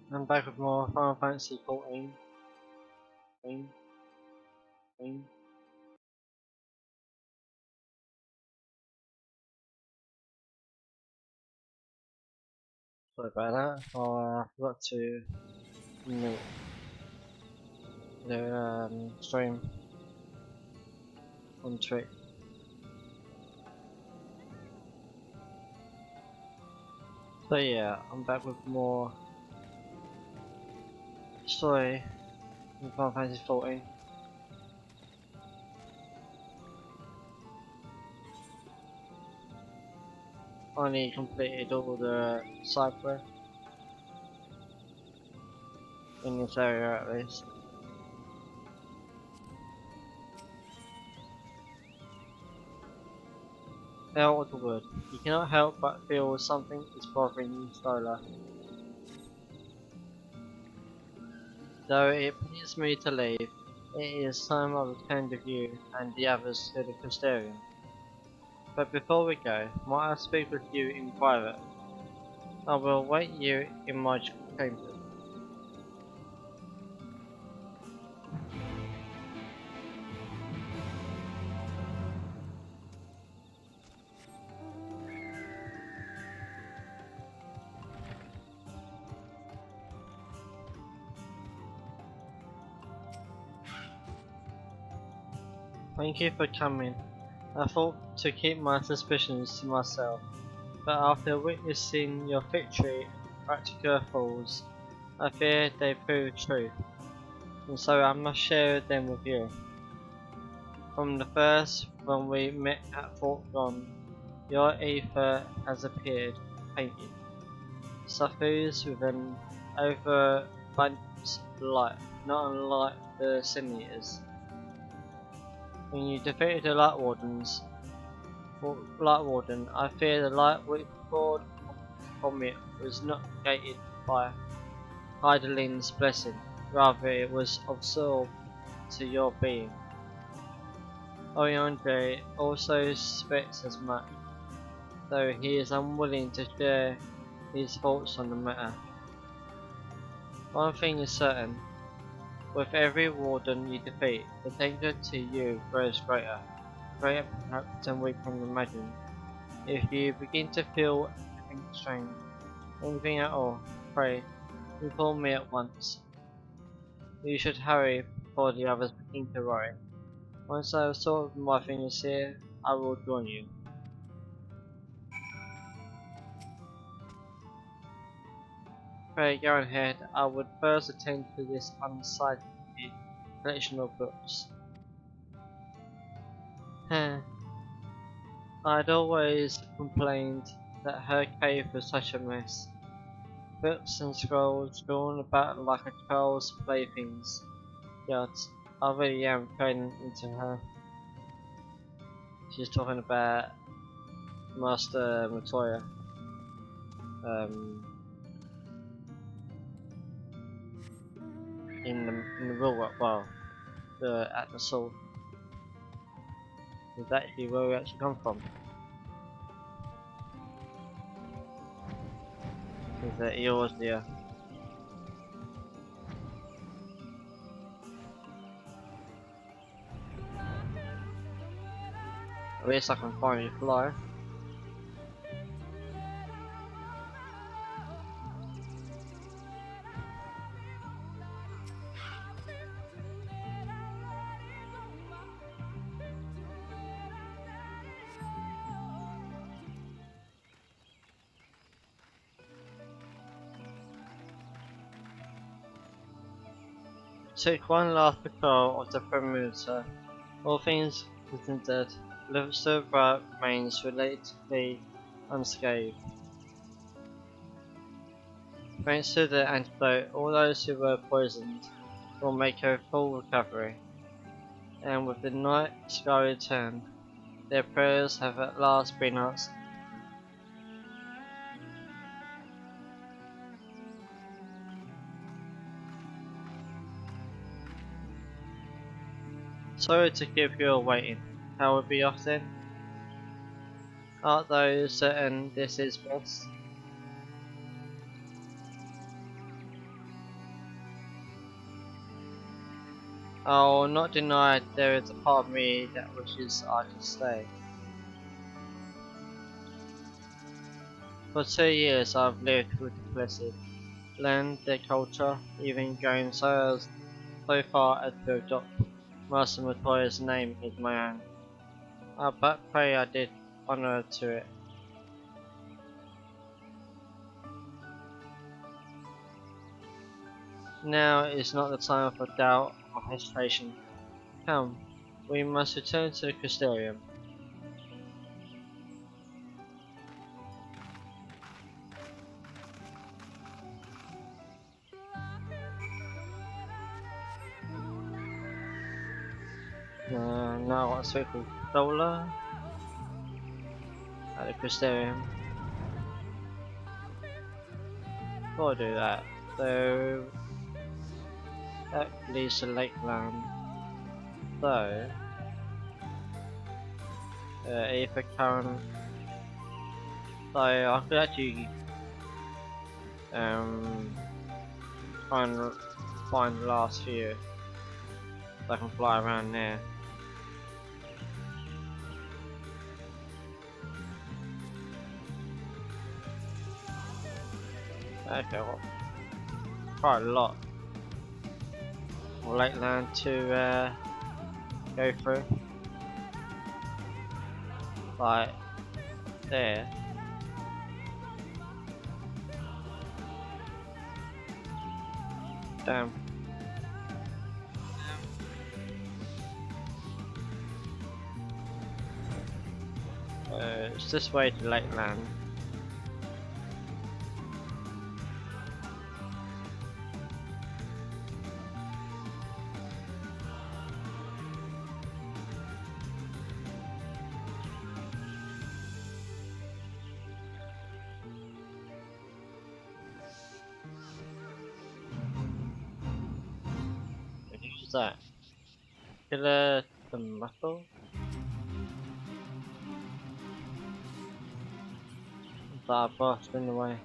I'm back with more Final Fantasy 14. Sorry about that. I forgot to mute the stream on Twitch. So yeah, I'm back with more story in Final Fantasy 14. Finally completed all the side quests in this area at least. Out of the wood. You cannot help but feel something is bothering you, Stola. Though it pleases me to leave, it is time I returned with you and the others to the Custodian. But before we go, might I speak with you in private? I will await you in my chambers. Thank you for coming. I thought to keep my suspicions to myself, but after witnessing your victory at Practical Falls, I fear they prove true, and so I must share them with you. From the first, when we met at Fort Ron, your ether has appeared, painted, suffused with an overabundance of light, not unlike the Centimeters. When you defeated the Light Warden, I fear the light which poured from it was not negated by Heidelin's blessing, rather it was absorbed to your being. Oyonde also suspects as much, though he is unwilling to share his thoughts on the matter. One thing is certain, with every warden you defeat, the danger to you grows greater perhaps than we can imagine. If you begin to feel anything strange, anything at all, pray, inform me at once. You should hurry before the others begin to worry. Once I have sorted my things here, I will join you. Pray go ahead, I would first attend to this unsightly collection of books. I'd always complained that her cave was such a mess. Books and scrolls drawn about like a child's playthings. Yet, I really am turning into her. She's talking about Master Matoya. In the real world, well, at the soul. Is that actually where we actually come from? Is that yours, dear? At least I can finally fly. Took one last patrol of the perimeter. All things considered, Silver remains relatively unscathed. Thanks to the antidote, all those who were poisoned will make a full recovery. And with the night sky returned, their prayers have at last been answered. Sorry to keep you waiting. How will be off then? Art thou certain this is best? I'll not deny there is a part of me that wishes I could stay. For 2 years I've lived with the blessed, learned their culture, even going so far as to adopt Master Matoya's name as my own. But pray I did honour to it. Now is not the time for doubt or hesitation. Come, we must return to the Crystarium. Now what's it called? Dollar? At the Crystarium. Before I do that, so that leads to Lakeland. So, Ether current. So I could actually try and find the last few, so I can fly around there. Okay, well, quite a lot. Lakeland to go through. Like there. Damn. It's this way to Lakeland. Who's that? Killer Tomato? That boss in the way.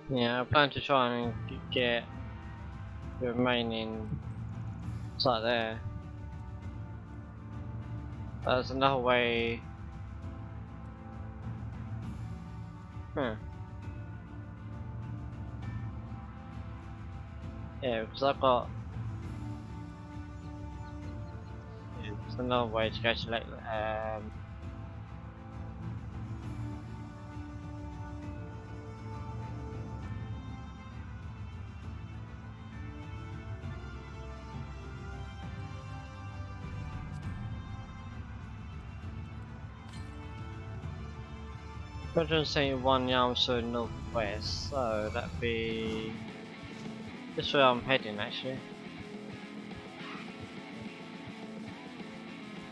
Yeah, I plan to try and get the remaining site there. There's another way. Huh. Yeah, because I've got. Yeah, there's another way to go to Lakeland. $171 yards to the northwest, so that'd be this way I'm heading actually.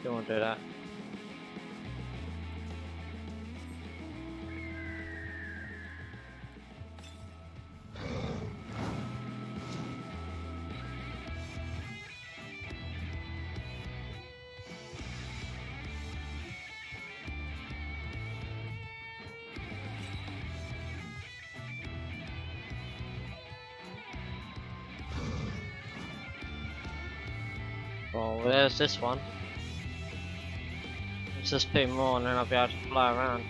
Don't want to do that. Well, there's this one. Let's just put more and then I'll be able to fly around.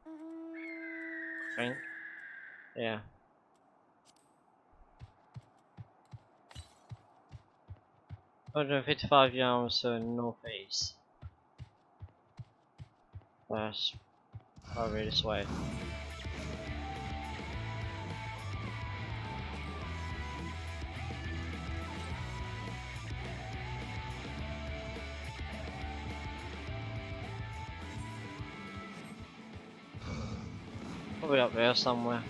I think. Yeah. $155 to the northeast. That's probably this way. Probably up there somewhere.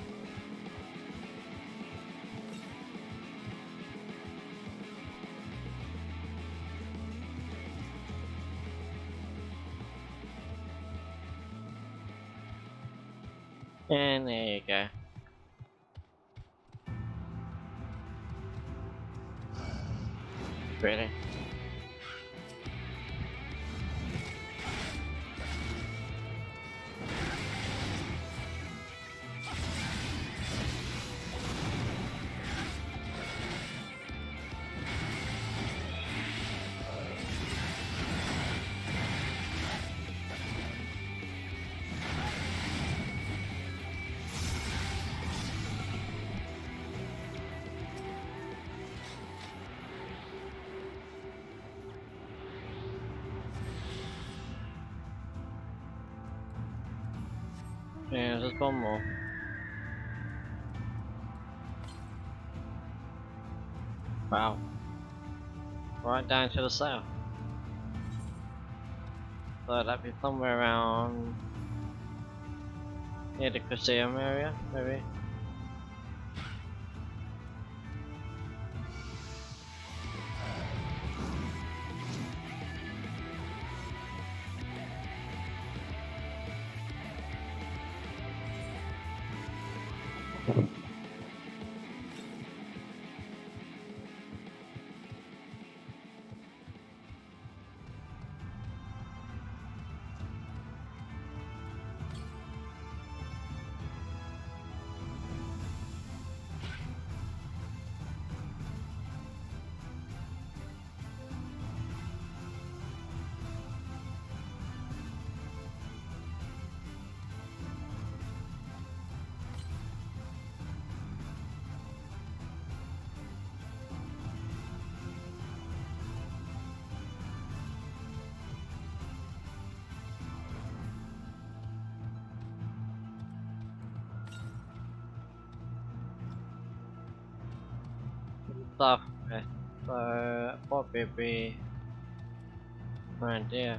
And there you go. Really? Yeah, there's one more. Wow. Right down to the south. So that'd be somewhere around near the Coliseum area, maybe. Stuff. Okay. So probably be around here.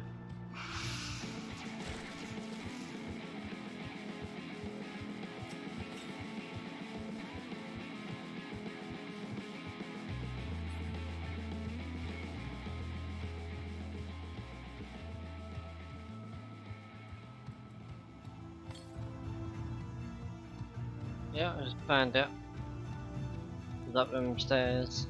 Yeah, I just found it. It's up them stairs.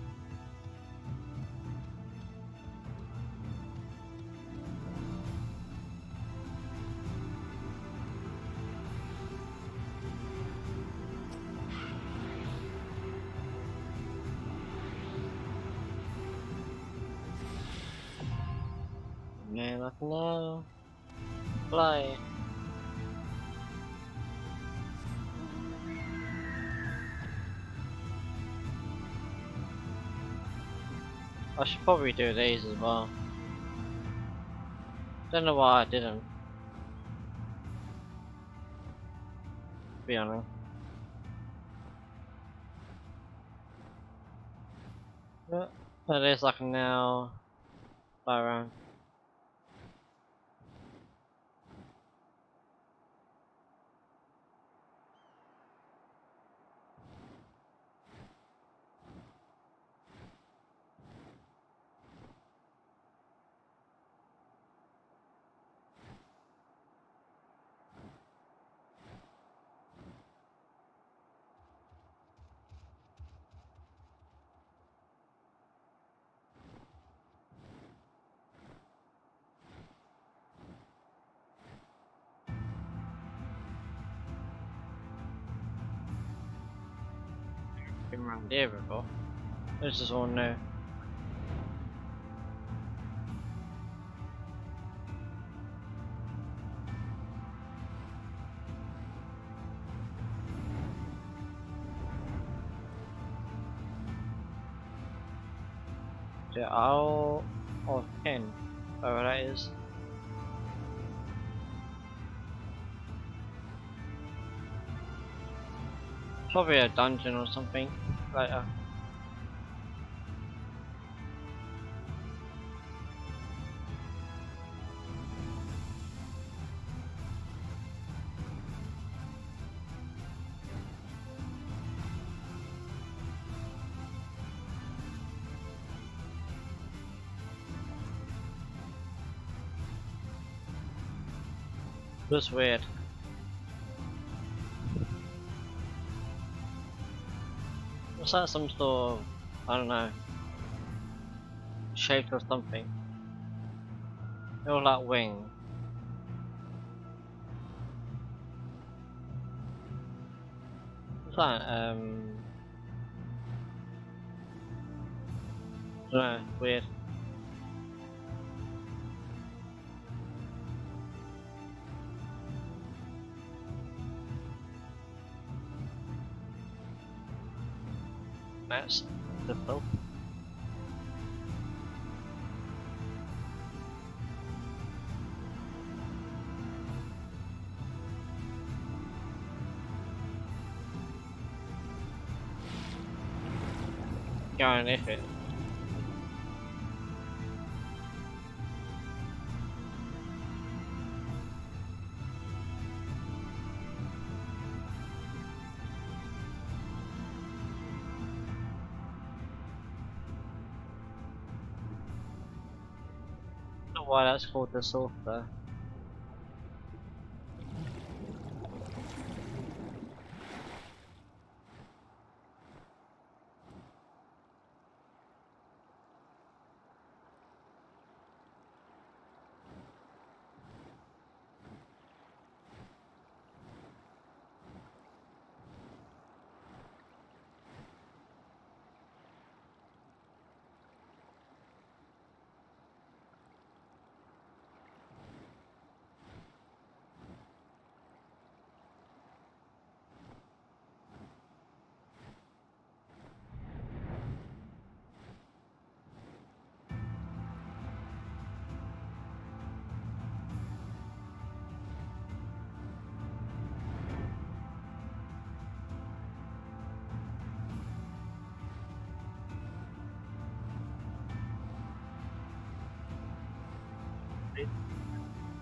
Man, I can now fly. I should probably do these as well. Don't know why I didn't. To be honest. Yeah. At least I can now fly around. Been around here before. This is all new. The Isle of 10. Whatever that is. Probably a dungeon or something later. Just weird. Looks like some sort of, I don't know, shape or something. They all like wings. What's that? I don't know, weird. That's difficult. Go and if it. I don't know why that's called the saucer.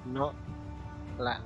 Not flat.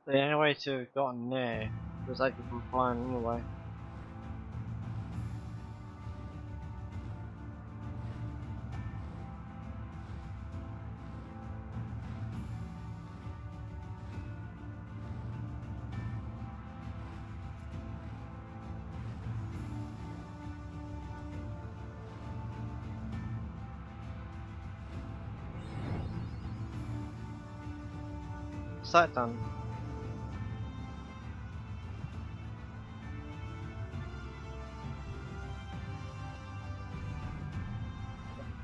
The only way to have gotten there was like from flying anyway. Is that done?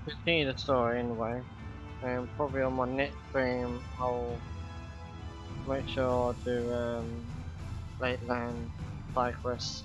Continue the story anyway, and probably on my next stream I'll make sure I do late land side quests.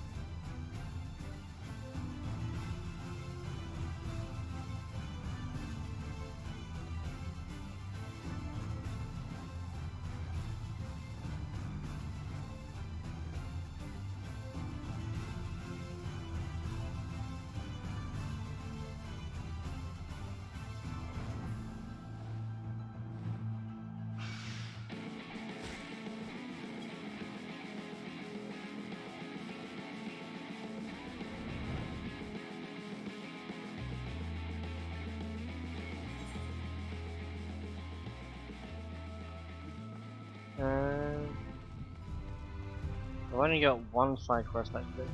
I've only got one side quest actually.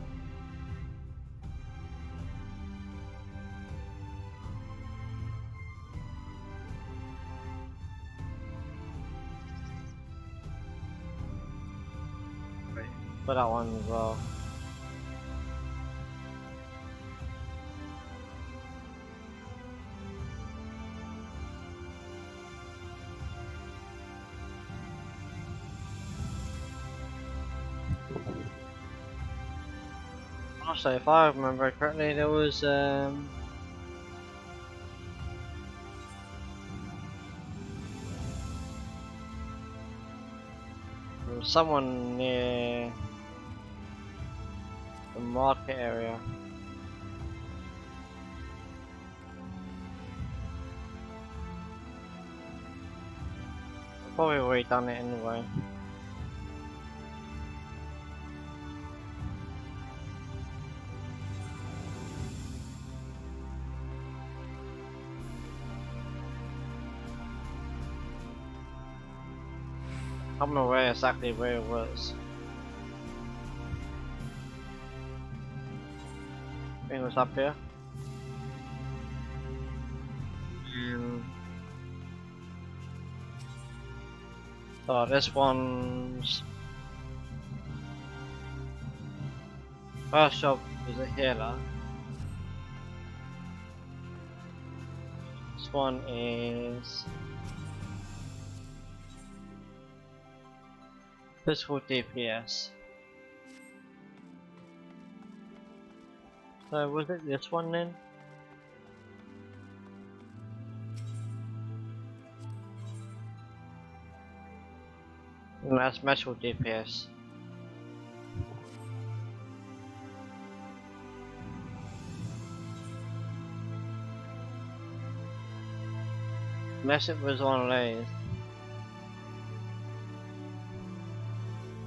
For that one as well. Also, if I remember correctly, there was someone near the market area. I've probably already done it anyway. I'm not aware exactly where it was. I think it was up here. So this one's first job is a healer. This one is physical DPS. So was it this one then? And that's metal DPS. Unless it was one of these.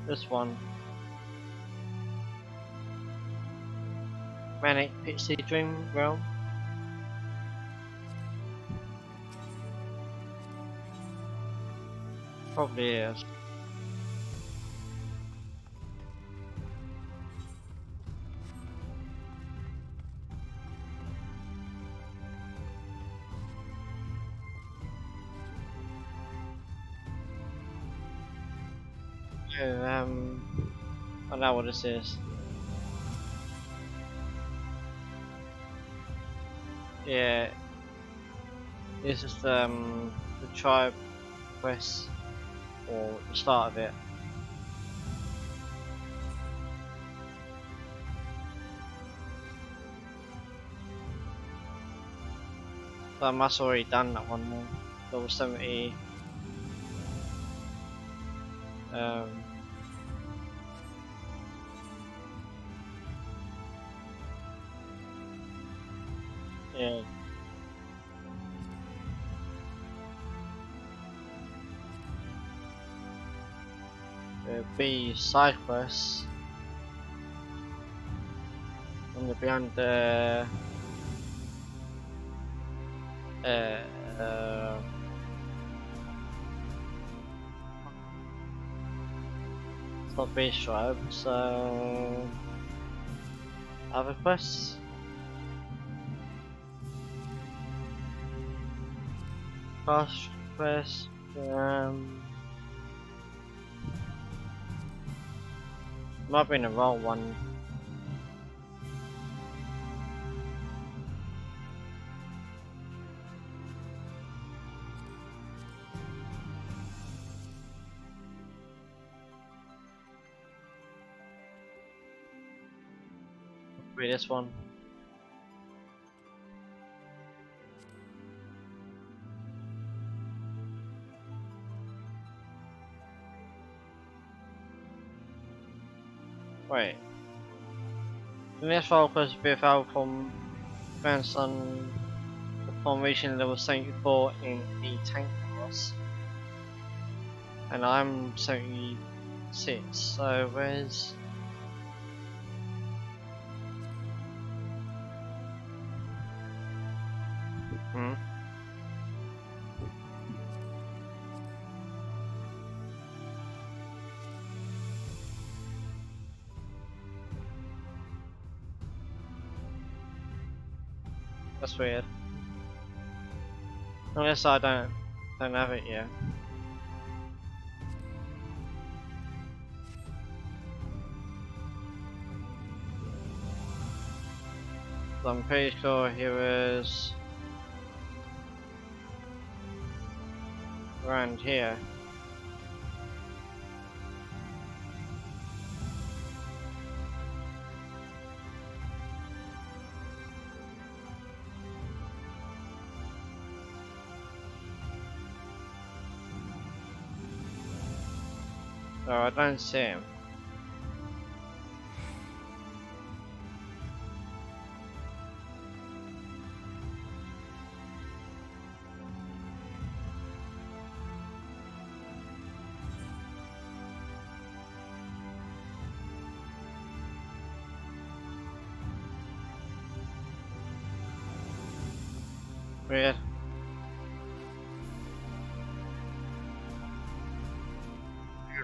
This one. Manic Pixie Dream Realm. Probably is. I know what this is. Yeah, this is the tribe quest, or the start of it. So I must have already done that one then. Level 70. Yeah. B side quests. And the beyond the it's not base tribe, so other quests. Fast quest, Might be in the wrong one. Be this one. Wait. The next file was be available from grandson upon reaching level 74 in the tank class. And I'm 76, so where's... That's weird. Unless I don't have it yet. So I'm pretty sure he was around here. So I don't see him. Weird.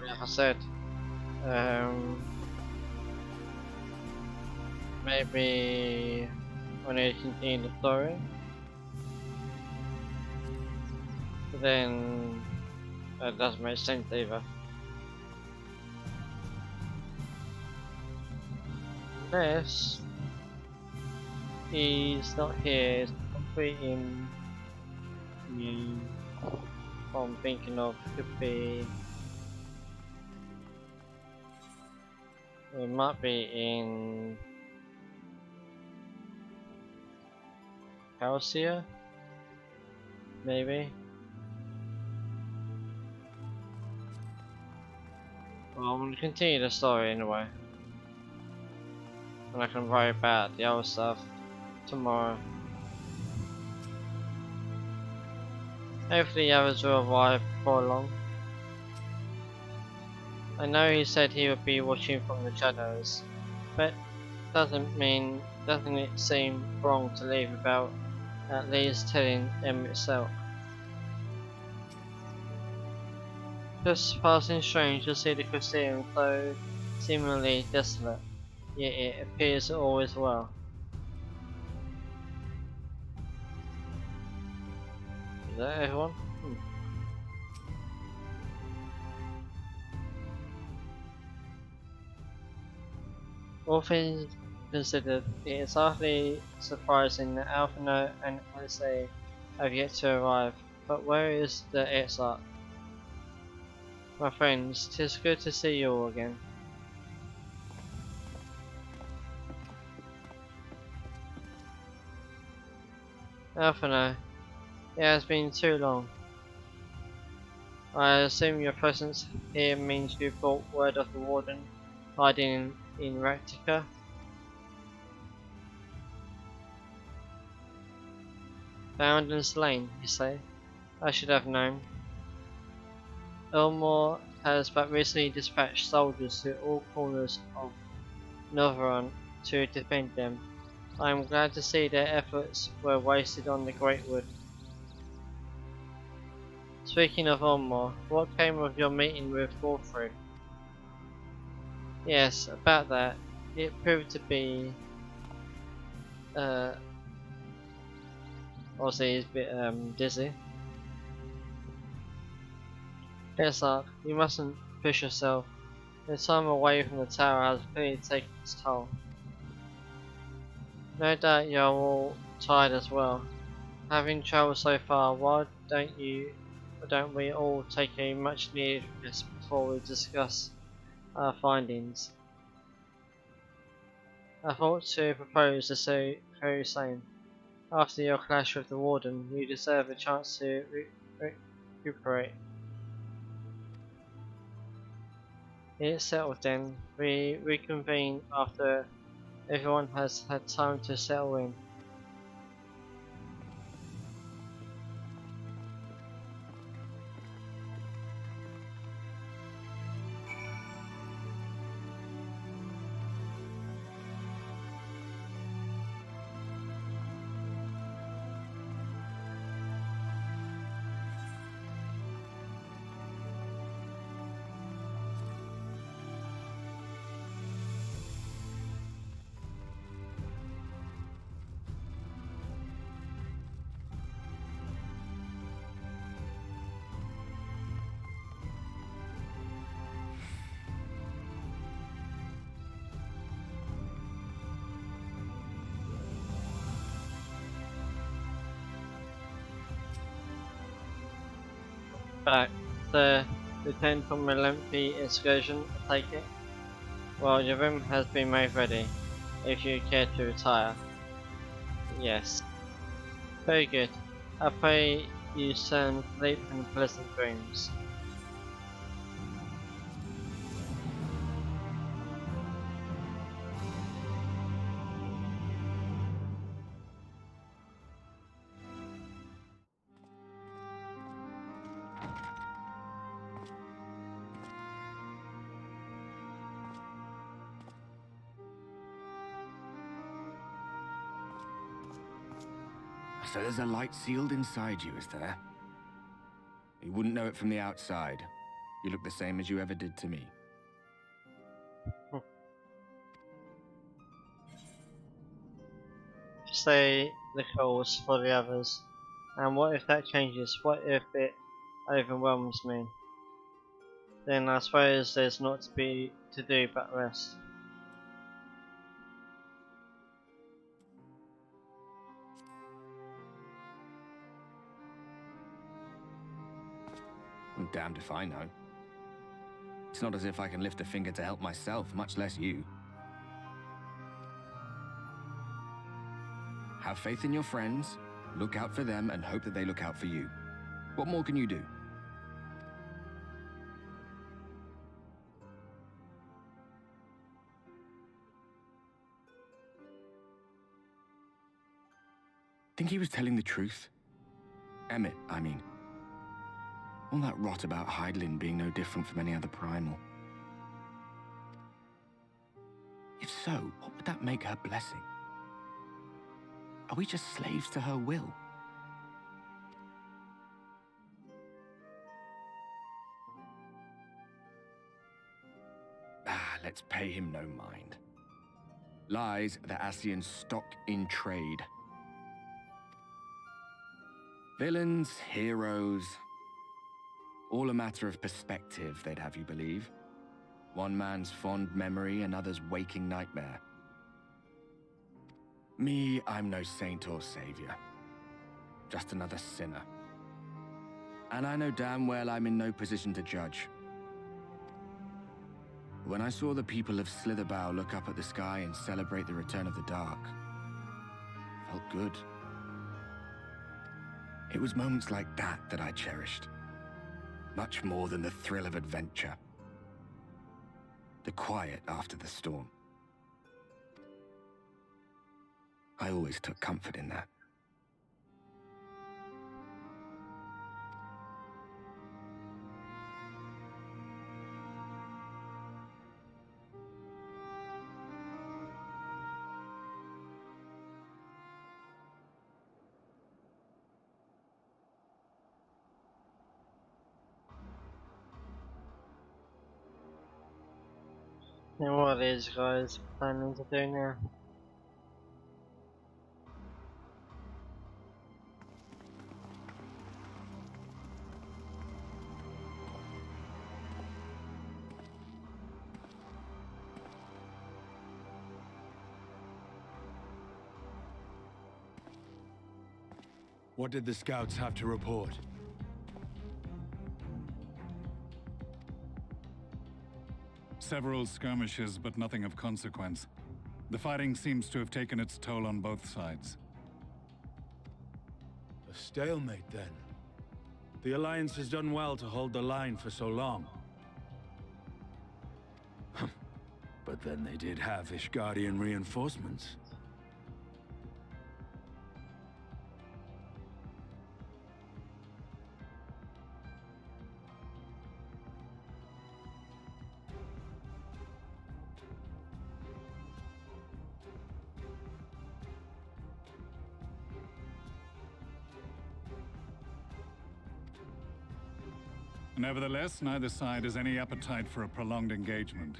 Like I said, maybe when I continue the story, but then that doesn't make sense either. Unless he's not here, it's completing the what I'm thinking of could be. It might be in Calcia, maybe. Well, I'm gonna continue the story anyway, and I can worry about the other stuff tomorrow. Hopefully the others will arrive before long. I know he said he would be watching from the shadows, but doesn't it seem wrong to leave without at least telling them itself? Just passing strange to see the Colosseum so seemingly desolate, yet it appears all is well. Is that everyone? All things considered, it is hardly surprising that Alphino and Odyssey have yet to arrive, but where is the Exarch? My friends, 'tis good to see you all again. Alphino, it has been too long. I assume your presence here means you brought word of the Warden hiding in Ractica. Found and slain, you say? I should have known. Elmore has but recently dispatched soldiers to all corners of Novaron to defend them. I am glad to see their efforts were wasted on the Great Wood. Speaking of Elmore, what came of your meeting with Walfrid? Yes, about that. It proved to be obviously he's a bit dizzy. Exarch, you mustn't push yourself. The time away from the tower has clearly taken its toll. No doubt you're all tired as well. Having travelled so far, why don't we all take a much needed rest before we discuss our findings? I thought to propose the very same. After your clash with the warden, you deserve a chance to recuperate. It's settled then. We reconvene after everyone has had time to settle in. Back. The return from a lengthy excursion, I take it? Well, your room has been made ready, if you care to retire. Yes. Very good. I pray you sound sleep in pleasant dreams. So there's a light sealed inside you, is there? You wouldn't know it from the outside. You look the same as you ever did to me. Say the calls for the others. And what if that changes? What if it overwhelms me? Then I suppose there's not to do but rest. I'm damned if I know. It's not as if I can lift a finger to help myself, much less you. Have faith in your friends, look out for them, and hope that they look out for you. What more can you do? Think he was telling the truth? Emmett, I mean. All that rot about Hydaelyn being no different from any other primal. If so, what would that make her blessing? Are we just slaves to her will? Let's pay him no mind. Lies the Ascians stock in trade. Villains, heroes, all a matter of perspective, they'd have you believe. One man's fond memory, another's waking nightmare. Me, I'm no saint or savior. Just another sinner. And I know damn well I'm in no position to judge. When I saw the people of Slitherbough look up at the sky and celebrate the return of the dark, felt good. It was moments like that that I cherished. Much more than the thrill of adventure. The quiet after the storm. I always took comfort in that. And what are these guys planning to do now? What did the scouts have to report? Several skirmishes, but nothing of consequence. The fighting seems to have taken its toll on both sides. A stalemate, then. The Alliance has done well to hold the line for so long. But then they did have Ishgardian reinforcements. Nevertheless, neither side has any appetite for a prolonged engagement.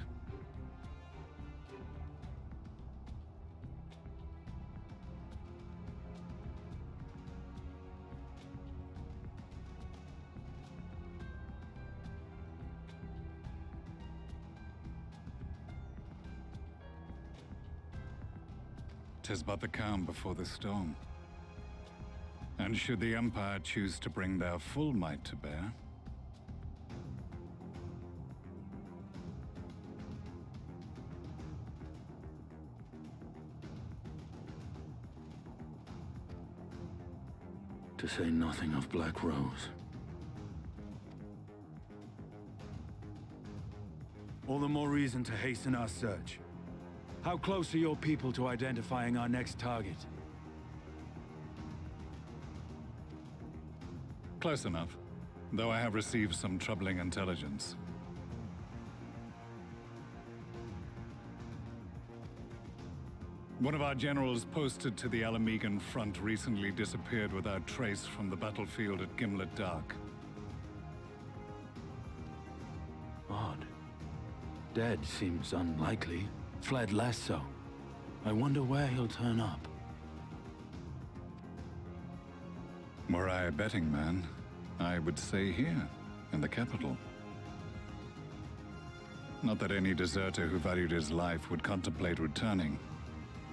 "'Tis but the calm before the storm. And should the Empire choose to bring their full might to bear, To say nothing of Black Rose. All the more reason to hasten our search. How close are your people to identifying our next target? close enough, though I have received some troubling intelligence. One of our generals posted to the Alamegan front recently disappeared without trace from the battlefield at Gimlet Dark. Odd. Dead seems unlikely. Fled less so. I wonder where he'll turn up. Were I a betting man, I would say here, in the capital. Not that any deserter who valued his life would contemplate returning,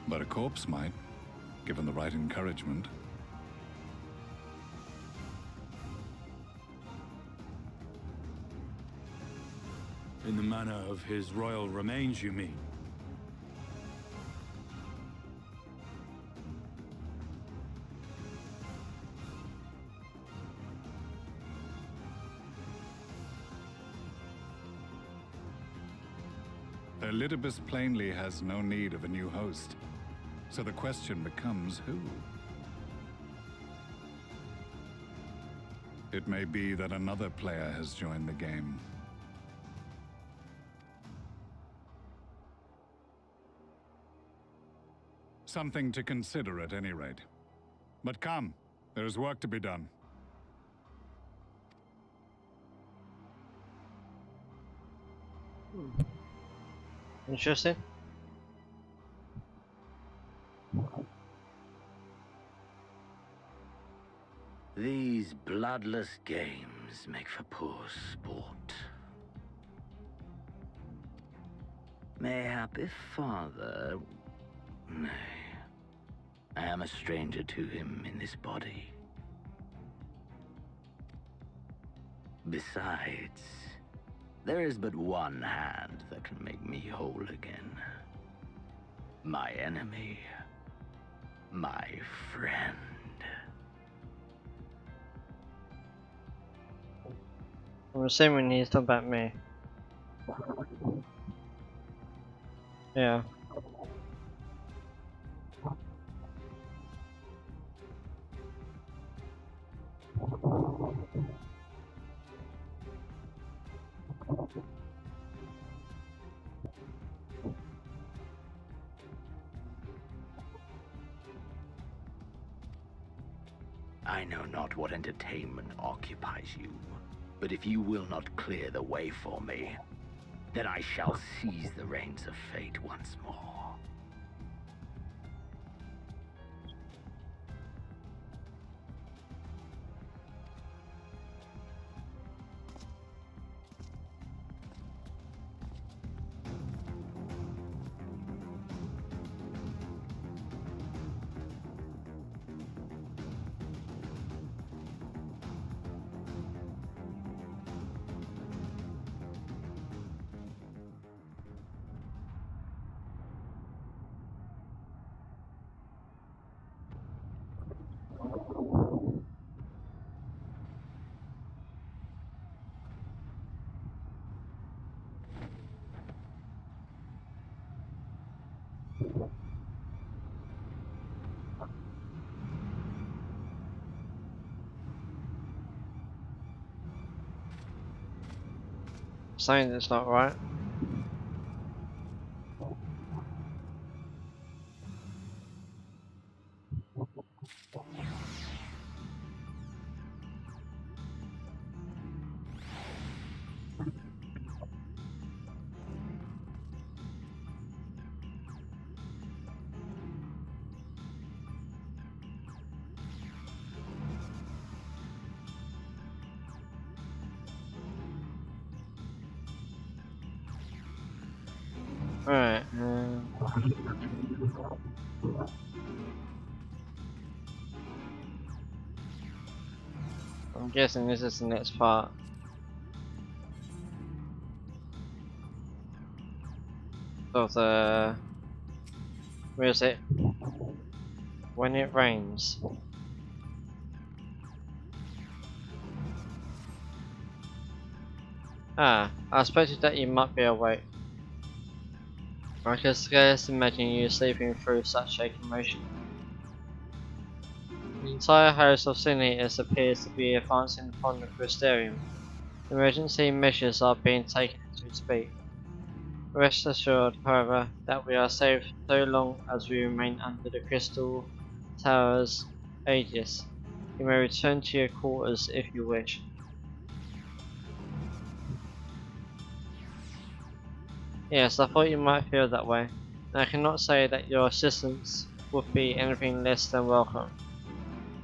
but a corpse might, given the right encouragement. In the manner of his royal remains, you mean? Elidibus plainly has no need of a new host, so the question becomes who? It may be that another player has joined the game. Something to consider at any rate. But come, there is work to be done. Interesting. These bloodless games make for poor sport. Mayhap if father... Nay. I am a stranger to him in this body. Besides, there is but one hand that can make me whole again. My enemy. My friend. I'm assuming he's talking about me. Yeah. I know not what entertainment occupies you, but if you will not clear the way for me, then I shall seize the reins of fate once more. Saying that's not right. Alright, I'm guessing this is the next part. Of the... Where is it? When it rains. Ah, I expected that you might be awake. I can scarce imagine you sleeping through such a commotion. The entire host of Senators appears to be advancing upon the Crystarium. Emergency measures are being taken as we speak. Rest assured, however, that we are safe so long as we remain under the Crystal Tower's aegis. You may return to your quarters if you wish. Yes, I thought you might feel that way. I cannot say that your assistance would be anything less than welcome.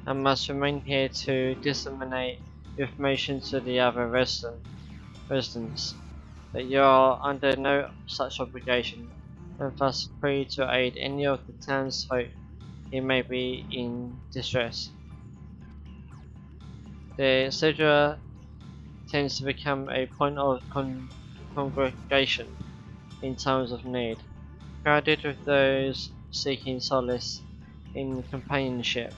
I must remain here to disseminate information to the other residents, but you are under no such obligation, and thus free to aid any of the townsfolk who may be in distress. The Sidra tends to become a point of congregation in times of need, crowded with those seeking solace in companionship.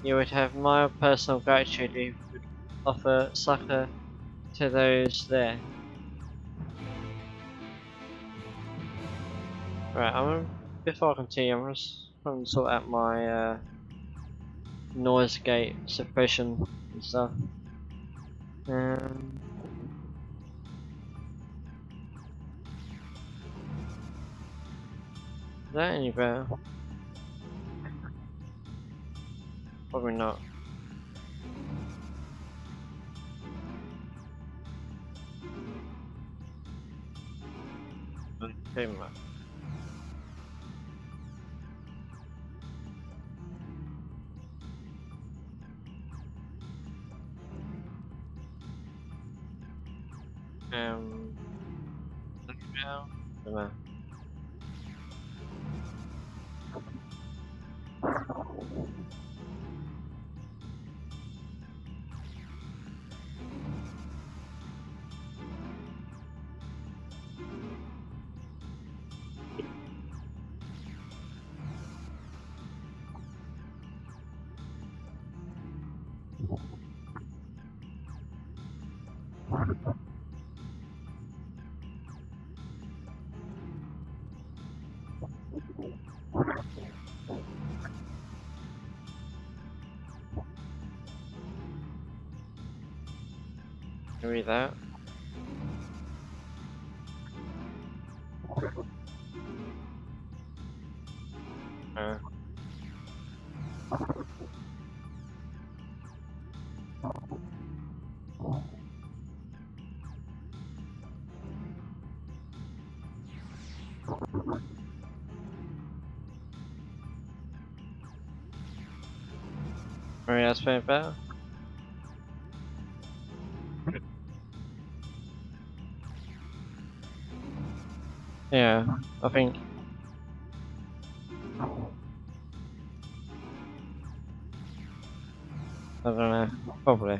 You would have my personal gratitude if you would offer succor to those there. Right, before I continue, I'm just trying to sort out my noise gate suppression and stuff. Um, is that any better? Probably not. Pretty much. Um, now, don't know. Can you read that? Uh, maybe that's pretty better. Yeah, I think. I don't know. Probably.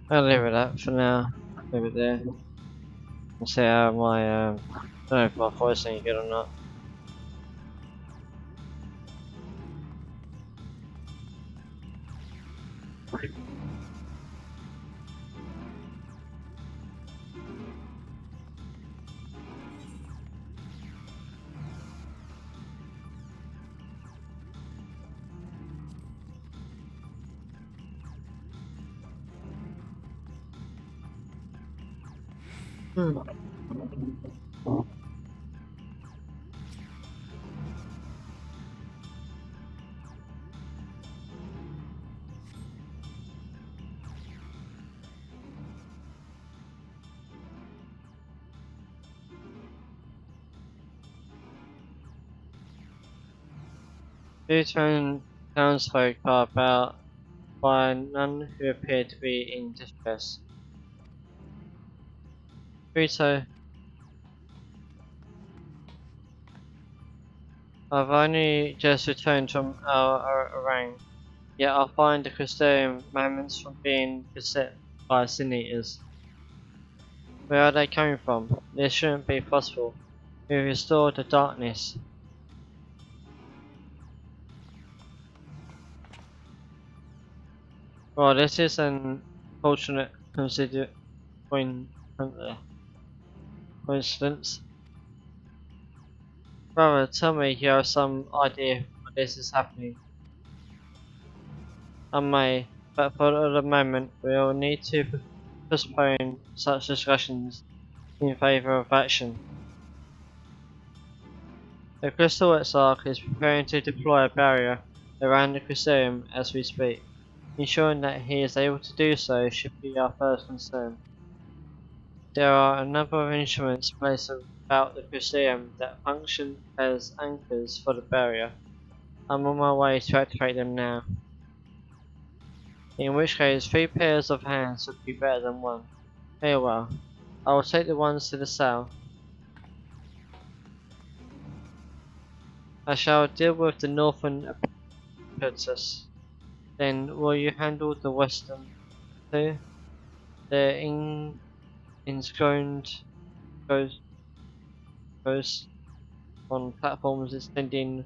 I'll leave it at for now. Leave it there. And see how my I don't know if my voice is any good or not. Two townsfolk are about by none who appear to be in distress. Rito, I've only just returned from our Orang, yet I find the Crystarium moments from being beset by sin eaters. Where are they coming from? This shouldn't be possible. We restored the darkness. Well, this is an fortunate coincidence. Brother, tell me you have some idea why this is happening. I may, but for the moment we will need to postpone such discussions in favour of action. The Crystal Exarch is preparing to deploy a barrier around the Crystarium as we speak. Ensuring that he is able to do so should be our first concern. There are a number of instruments placed about the Crystarium that function as anchors for the barrier. I'm on my way to activate them now. In which case, 3 pairs of hands would be better than 1. Very well. I will take the ones to the south. I shall deal with the northern impetus. Then will you handle the western too? The ensconced ghosts on platforms extending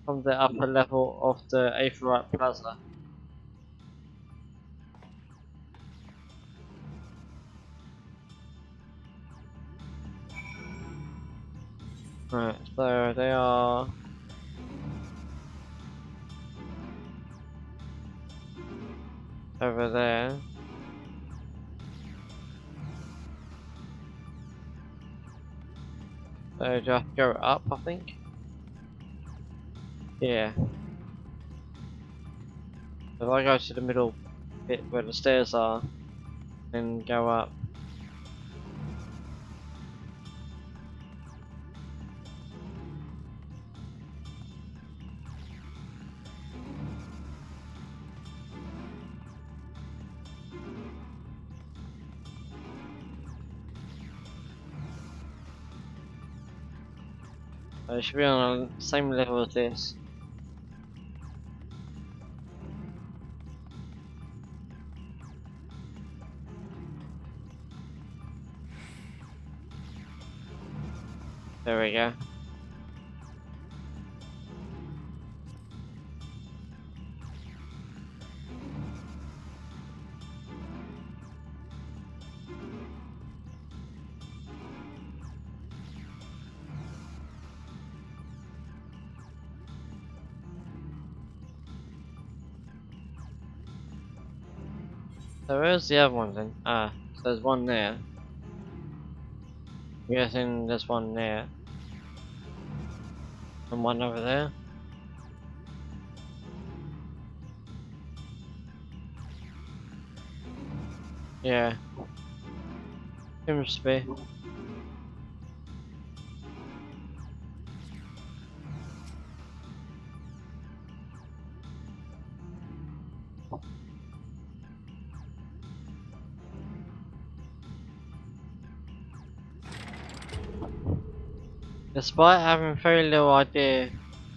from the upper level of the Aetherite Plaza. Right, so they are over there. So do I have to go up, I think? Yeah. If I go to the middle bit where the stairs are, and go up. So it should be on the same level as this. There we go. So where's the other one then? Ah, so there's one there. I'm guessing there's one there. And one over there. Yeah. Seems to be. Despite having very little idea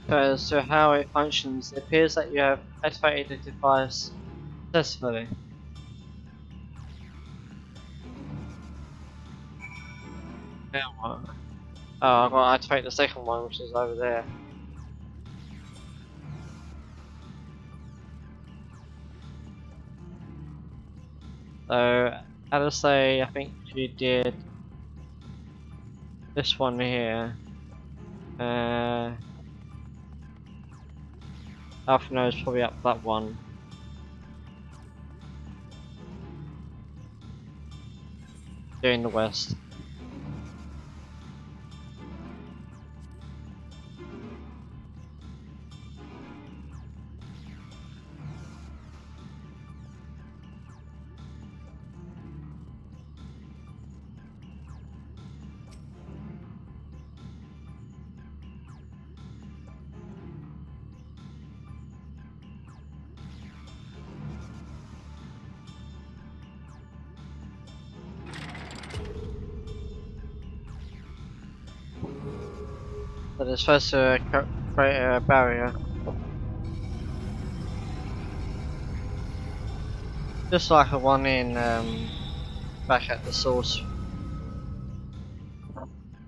as to how it functions, it appears that you have activated the device successfully. Yeah, what? Oh, I've got to activate the second one, which is over there. So, I'd say I think she did this one here. Alphino's probably up that one. Doing the west. So there's first to create a barrier. Just like the one in back at the source.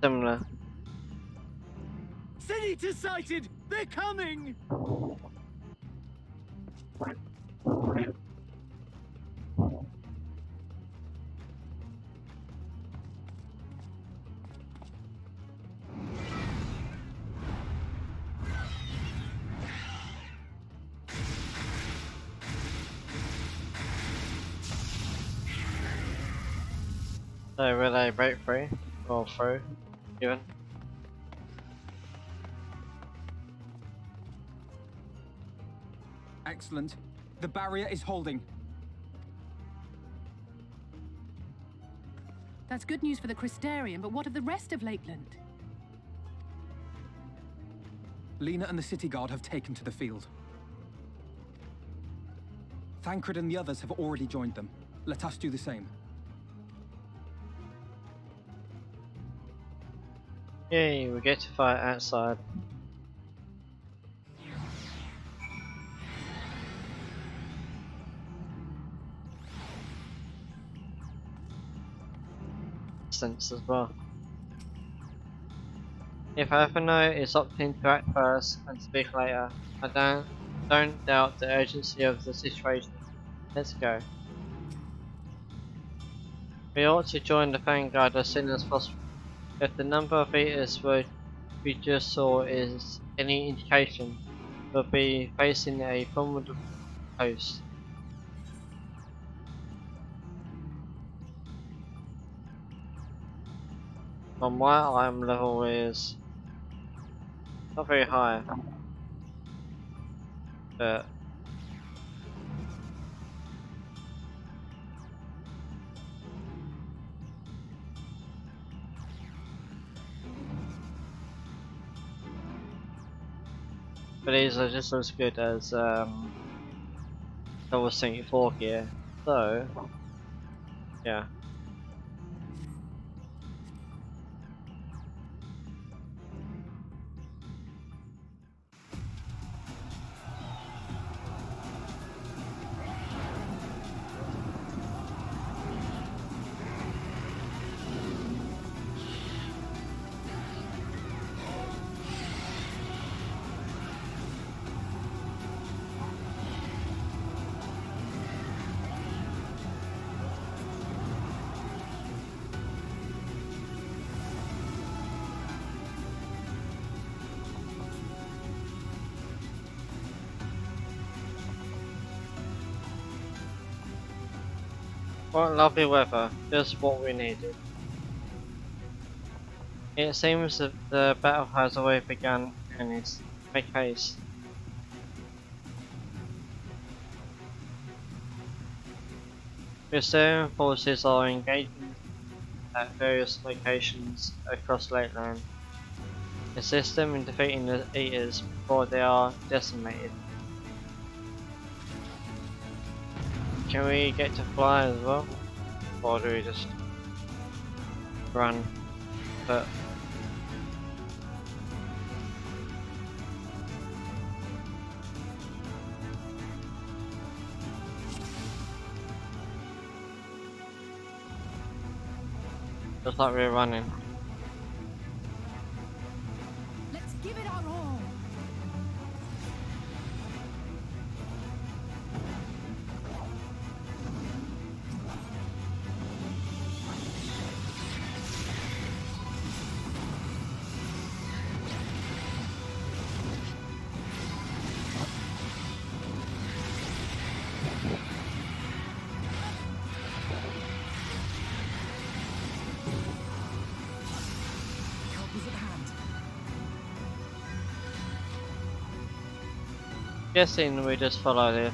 Similar. Senator sighted! They're coming! So will they break free? Or through? Even? Excellent. The barrier is holding. That's good news for the Crystarian, but what of the rest of Lakeland? Lena and the city guard have taken to the field. Thancred and the others have already joined them. Let us do the same. Yay, we get to fight outside. Sense as well. If Alphino is opting to act first and speak later, I don't doubt the urgency of the situation. Let's go. We ought to join the vanguard as soon as possible. If the number of eaters we just saw is any indication, we'll be facing a formidable host. My item level is not very high, but these are just as good as level 74 gear, so yeah. What lovely weather, just what we needed. It seems that the battle has already begun and it's make haste. Crystarian forces are engaging at various locations across Lakeland. Assist them in defeating the Eaters before they are decimated. Can we get to fly as well? Or do we just run? But looks like we're running. Give it our all. Guessing we just follow this.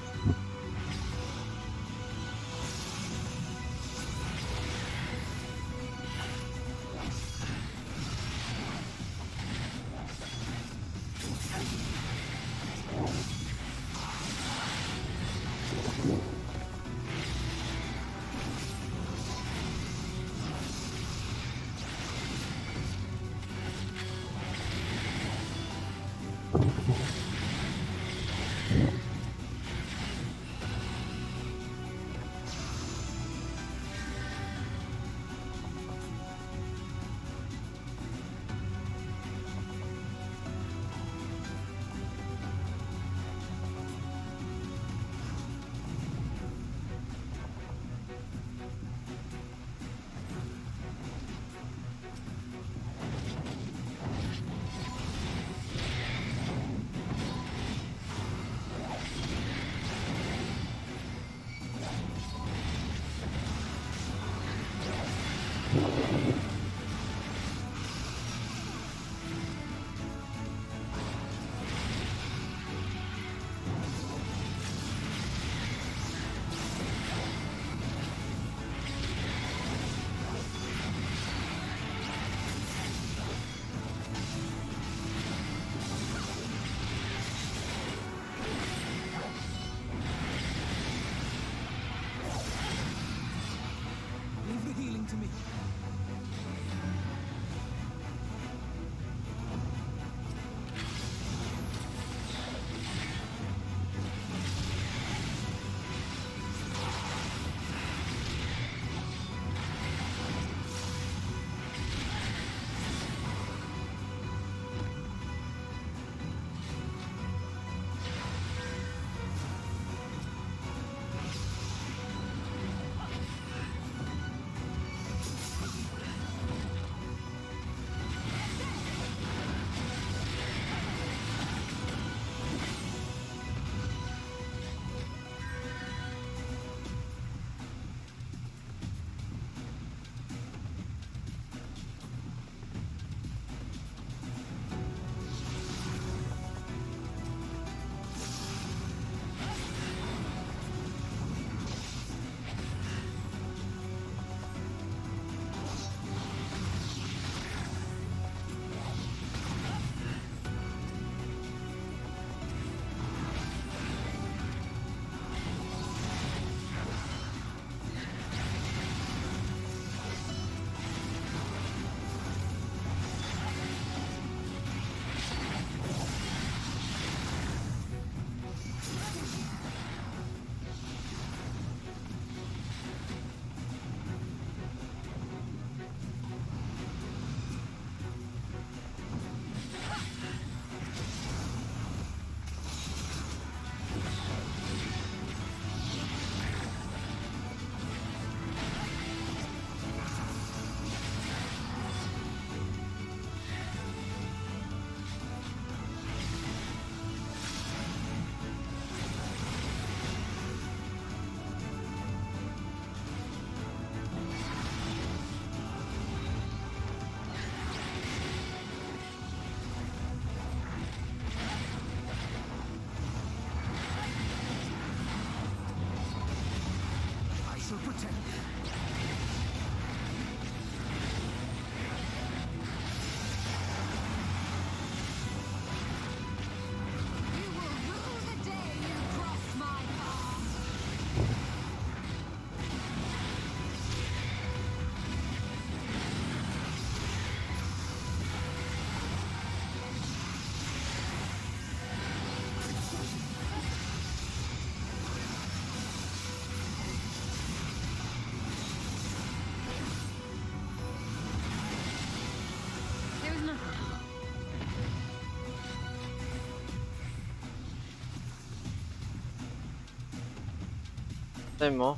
No more.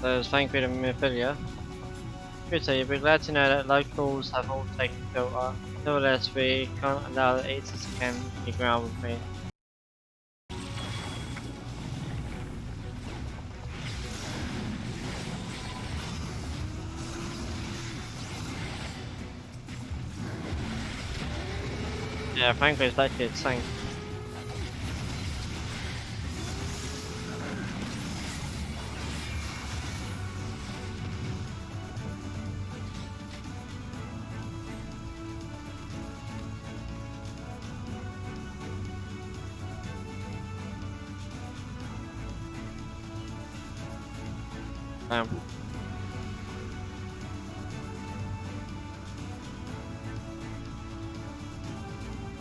So thank you to Mephilia. Peter, you'll be glad to know that locals have all taken filter. Nevertheless, we can't allow the eaters to camp the ground with me. Yeah, frankly, it's actually insane.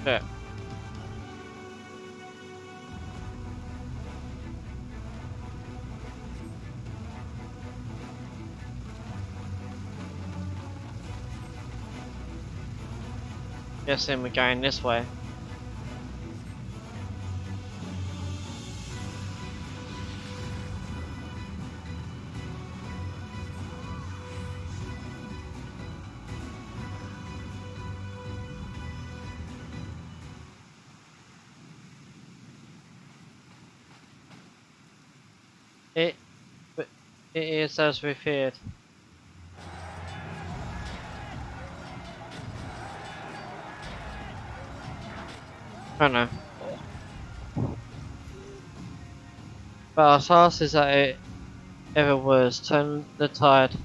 Yeah. Guessing we're going this way. It is as we feared. I don't know. But our task is that it ever was. Turn the tide.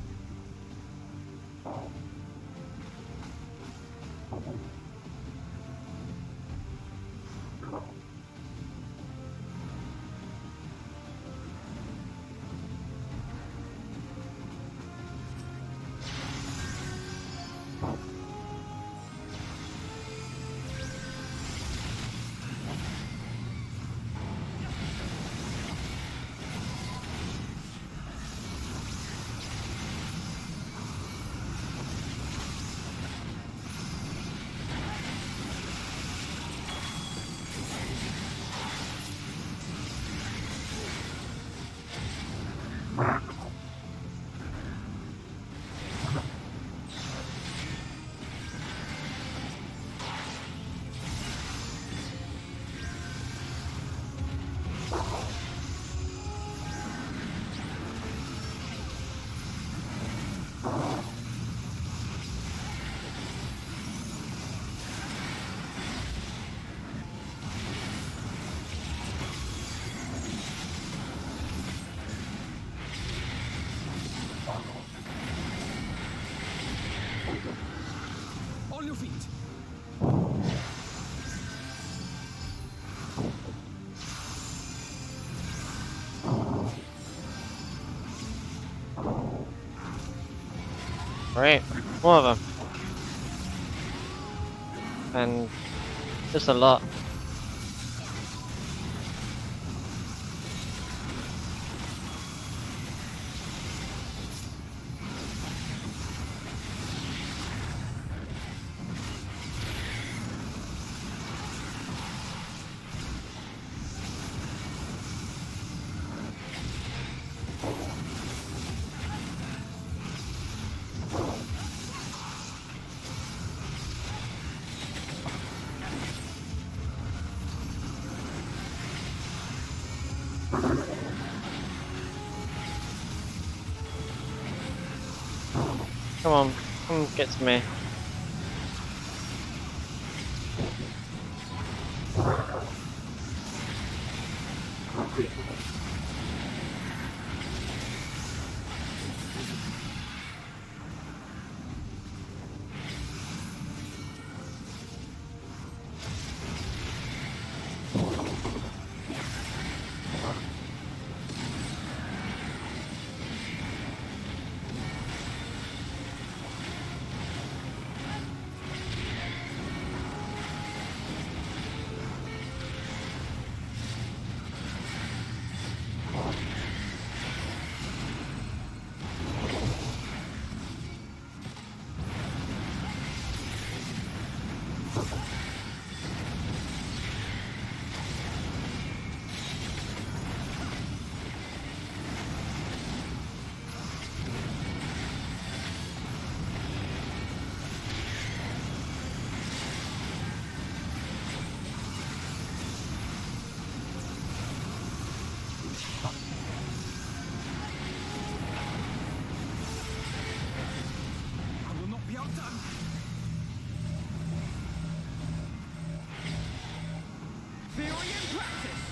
On your feet. Right, more of them. And just a lot. Come on, come get to me. Theory in practice!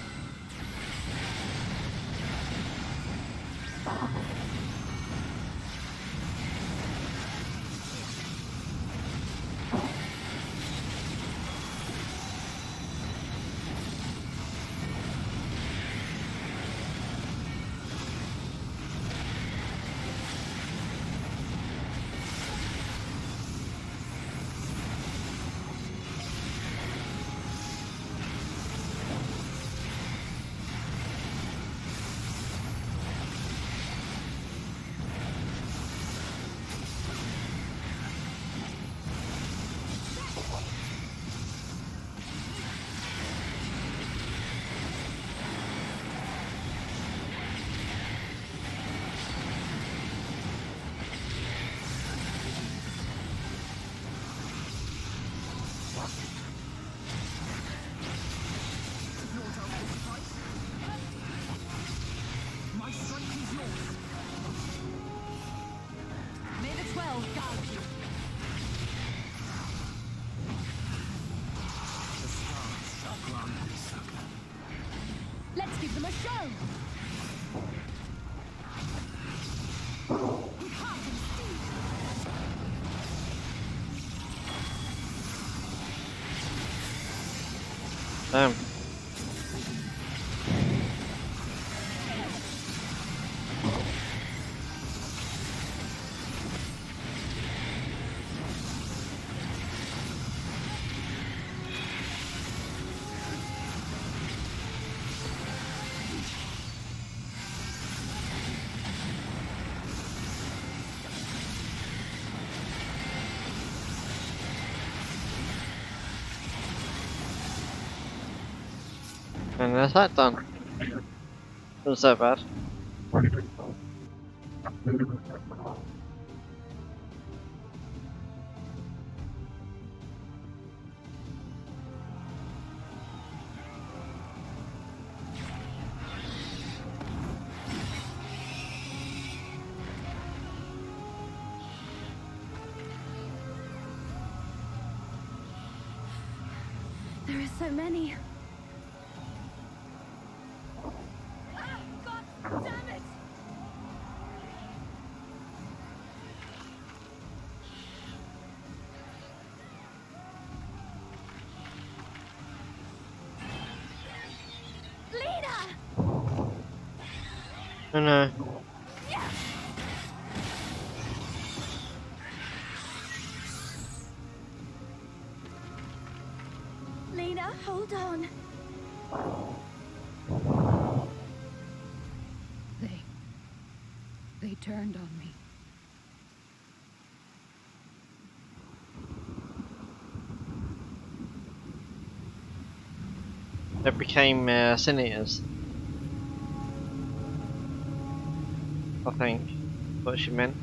Let's give them a show! Damn. And that's that done. Not so bad. There are so many. God damn it! Lena! Oh no. Lena, hold on. They turned on me. They became senators. I think. What she meant.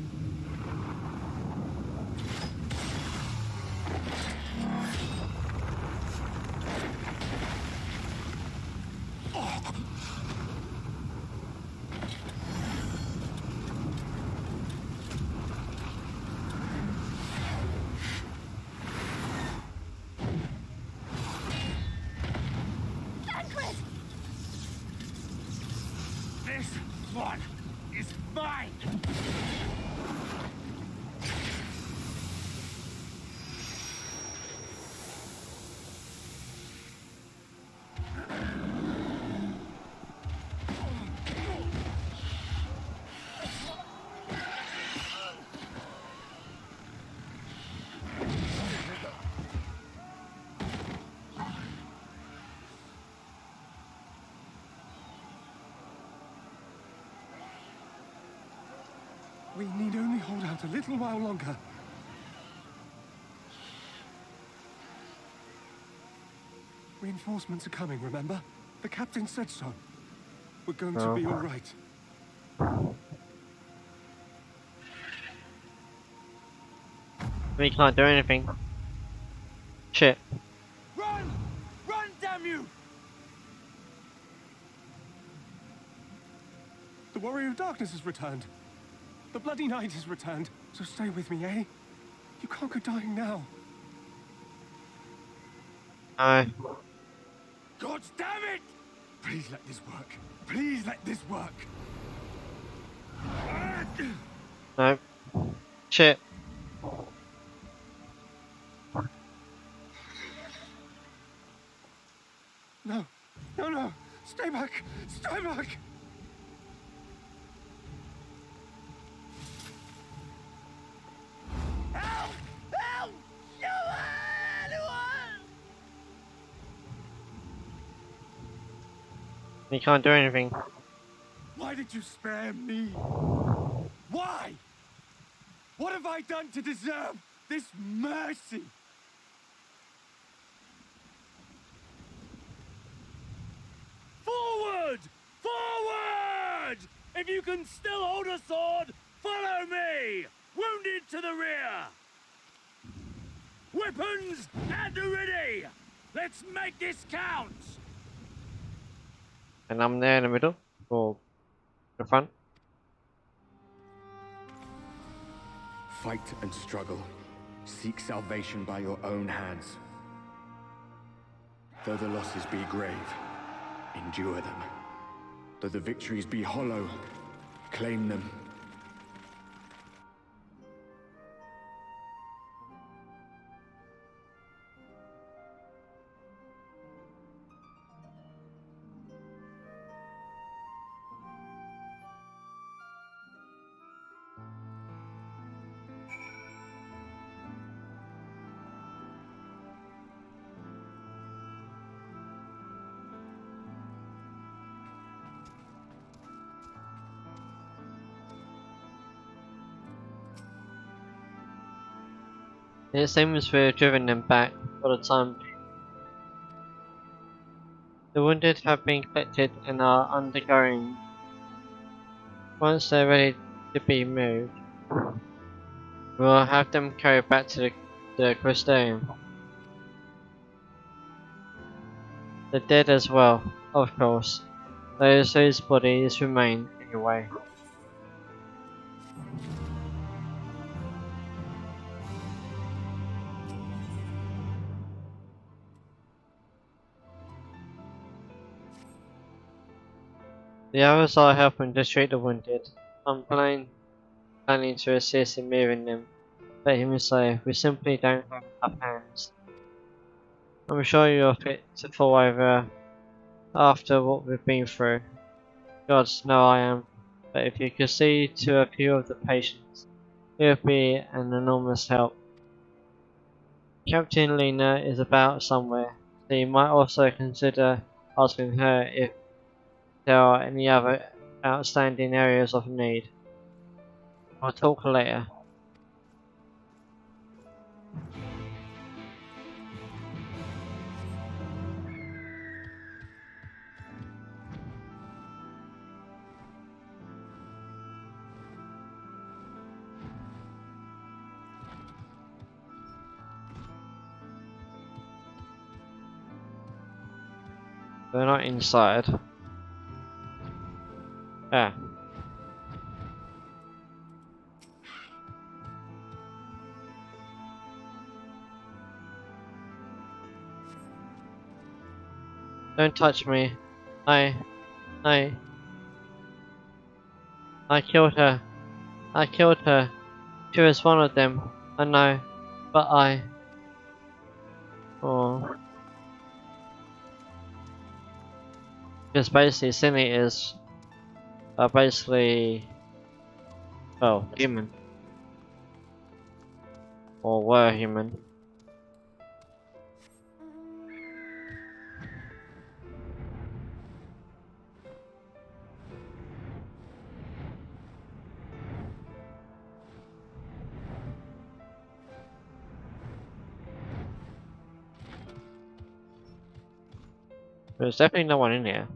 This one is mine! We need only hold out a little while longer. Reinforcements are coming, remember? The captain said so. We're going to be all right. We can't do anything. Shit. Run! Run, damn you! The Warrior of Darkness has returned. The Bloody Knight has returned. So stay with me, eh? You can't go dying now. No. God damn it! Please let this work. Please let this work. No. Shit. No. No, no. Stay back. Stay back. Help! Help! Anyone! You can't do anything. Why did you spare me? Why? What have I done to deserve this mercy? Forward! Forward! If you can still hold a sword, follow me! Wounded to the rear! Weapons at the ready! Let's make this count! And I'm there in the middle, or the front. Fight and struggle. Seek salvation by your own hands. Though the losses be grave, endure them. Though the victories be hollow, claim them. It seems we've driven them back for the time being. The wounded have been collected and are undergoing. Once they're ready to be moved, we'll have them carried back to the Crystarium. The dead as well, of course, those whose bodies remain anyway. The others are helping to treat the wounded. I'm planning to assist in moving them, but him say we simply don't have enough hands. I'm sure you're fit to fall over after what we've been through. Gods know I am, but if you could see to a few of the patients, it would be an enormous help. Captain Lena is about somewhere, so you might also consider asking her if there are any other outstanding areas of need. I'll talk later. They're not inside. Ah. Don't touch me. I killed her. I killed her. She was one of them. I know. But I... Oh. Because basically Sin Eaters are basically... well, human. Or were human. There's definitely no one in here.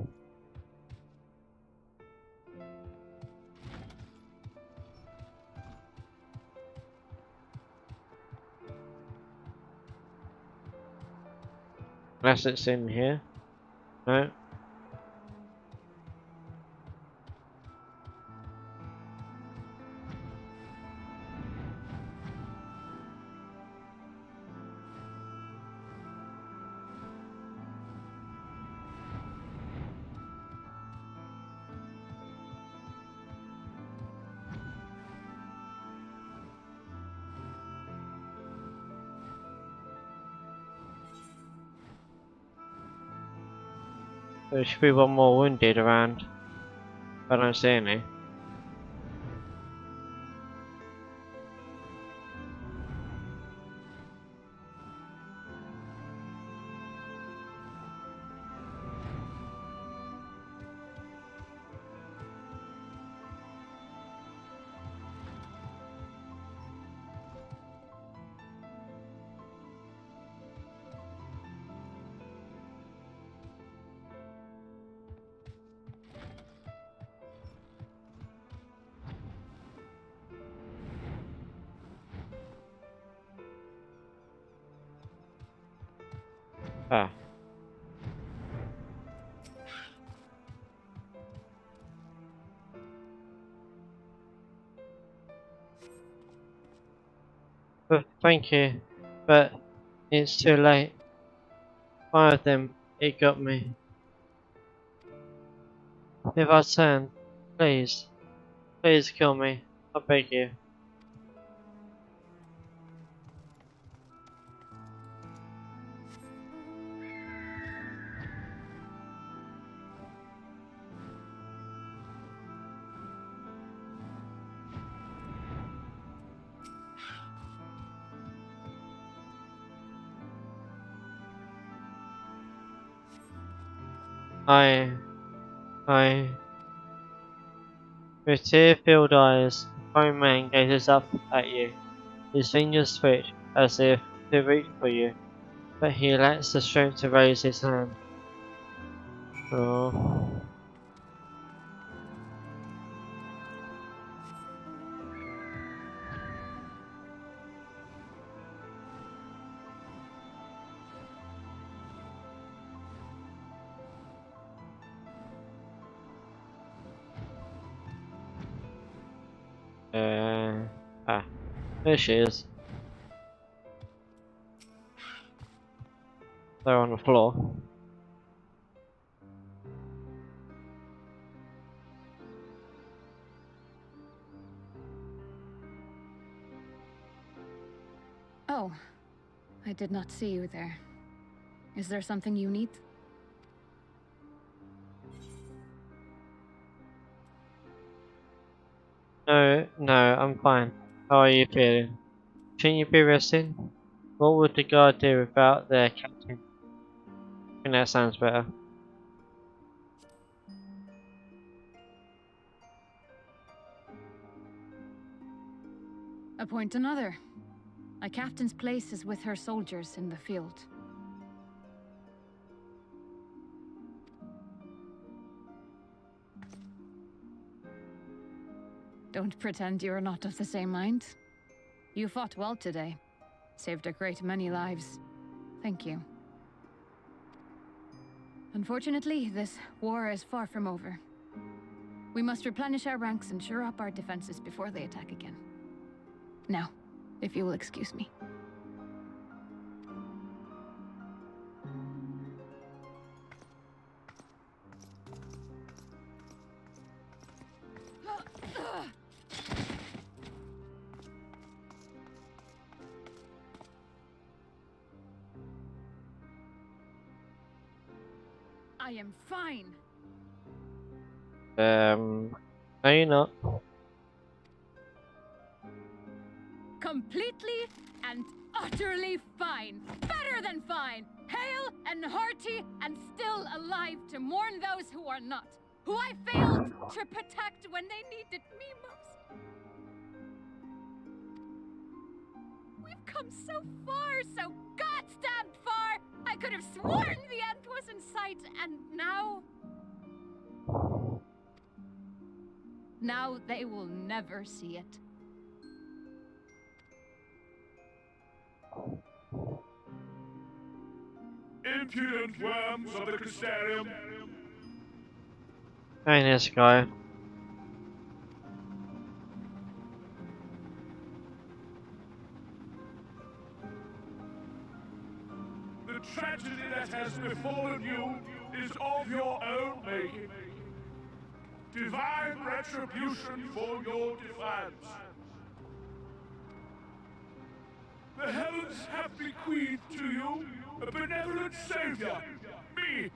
Unless it's in here. No. There should be one more wounded around. I don't see any. Ah. Thank you, but it's too late. One of them, it got me. If I turn, please, please kill me. I beg you. I, with tear-filled eyes, the prone man gazes up at you. His fingers twitch as if to reach for you, but he lacks the strength to raise his hand. Oh. Ah, there she is. They're on the floor. Oh, I did not see you there. Is there something you need? No, I'm fine. How are you feeling? Shouldn't you be resting? What would the guard do without their captain? I think that sounds better. Appoint another. A captain's place is with her soldiers in the field. Don't pretend you're not of the same mind. You fought well today. Saved a great many lives. Thank you. Unfortunately, this war is far from over. We must replenish our ranks and shore up our defenses before they attack again. Now, if you will excuse me. I am fine. No, you're not. Completely and utterly fine. Better than fine. Hale and hearty and still alive to mourn those who are not. Who I failed to protect when they needed me most. We've come so far, so goddamn far. I could have sworn the end was in sight, and now... Now they will never see it. Impudent worms of the Crystarium. Hey, this guy. The tragedy that has befallen you is of your own making. Divine retribution for your defiance. The heavens have bequeathed to you a benevolent savior, me.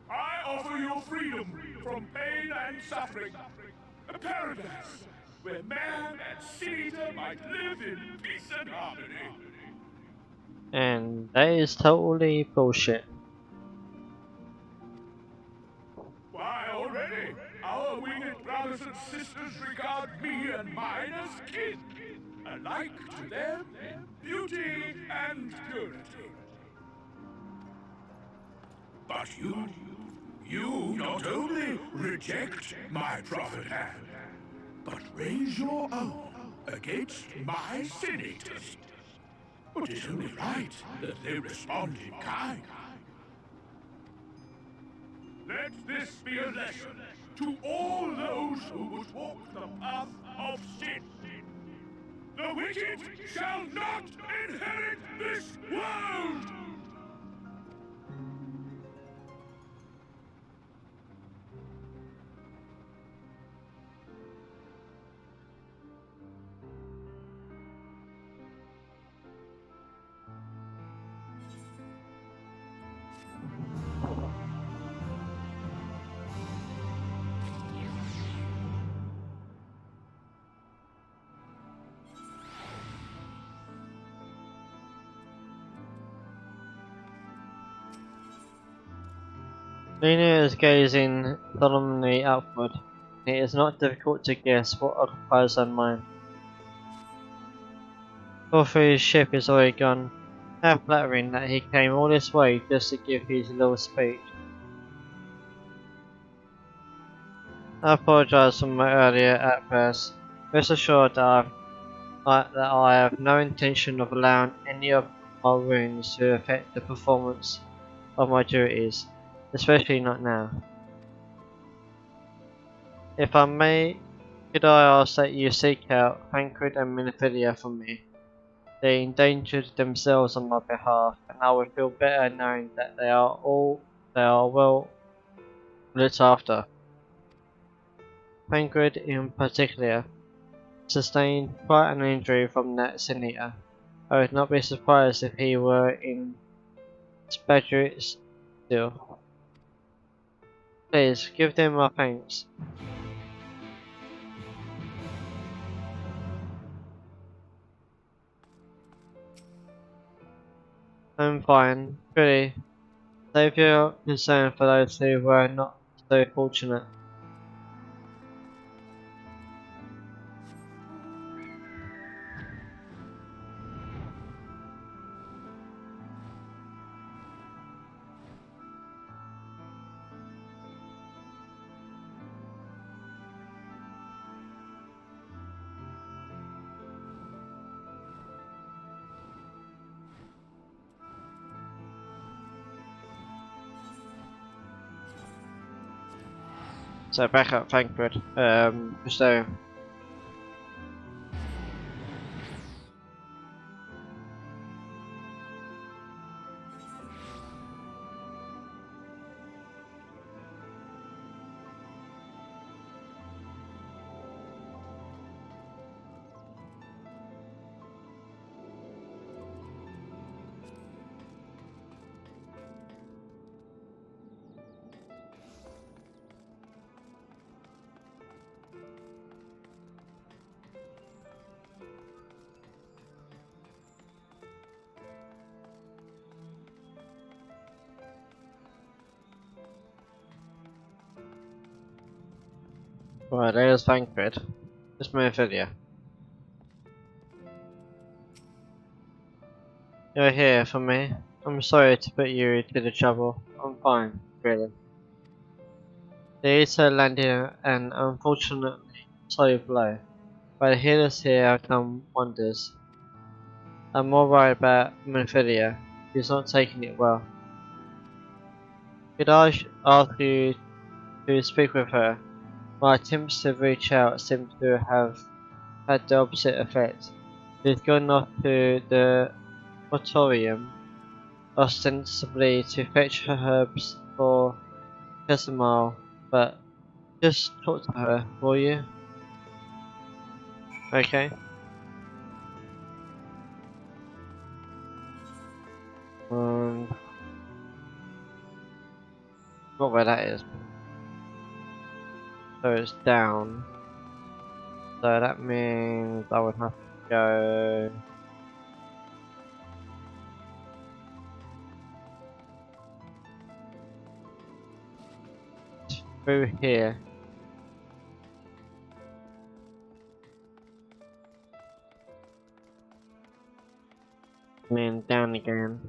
I offer you freedom from pain and suffering. A paradise where man and sin-eater might live in peace and harmony. And that is totally bullshit. Why, already, our winged brothers and sisters regard me and mine as kin, alike to them in beauty and purity. But you not only reject my prophet hand, but raise your own against my sin-eaters. But it's only right that they respond in kind. Let this be a lesson to all those who would walk the path of sin. The wicked shall not inherit this world! Lena is gazing solemnly upward. It is not difficult to guess what occupies her mind. Godfrey's ship is already gone. How flattering that he came all this way just to give his little speech. I apologise for my earlier outburst. Rest assured that I have no intention of allowing any of my wounds to affect the performance of my duties, especially not now. If I may, could I ask that you seek out Tancred and Minophilia for me? They endangered themselves on my behalf, and I would feel better knowing that they are well looked after. Tancred in particular sustained quite an injury from that sin-eater. I would not be surprised if he were in spirits still. Please, give them my thanks. I'm fine, really. Save your concern for those who were not so fortunate. So back up Frankfurt. So right, there's Frankfurt. Just move video. You're here for me. I'm sorry to put you to the trouble. I'm fine, really. The Eater landed an unfortunately slow blow, but the healers here have done wonders. I'm more worried about Minophilia. She's not taking it well. Could I ask you to speak with her? My attempts to reach out seem to have had the opposite effect. She's gone off to the Auditorium, ostensibly to fetch her herbs for Casimir, but just talk to her, will you? Okay. What forgot where that is. So it's down. So that means I would have to go through here. And then down again.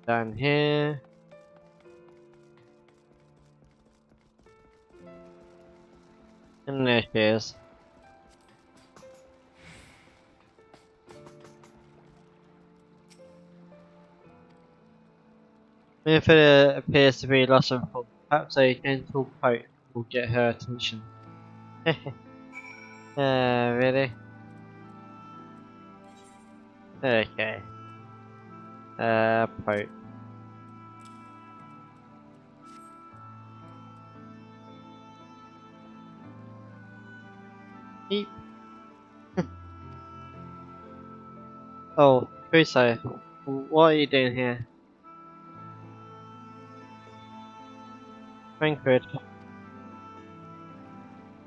Down here. And there she is. If it appears to be lost and full, perhaps a gentle poke will get her attention. Really? Okay. Poke. Eep. Oh, Crusoe, what are you doing here? Frankfurt.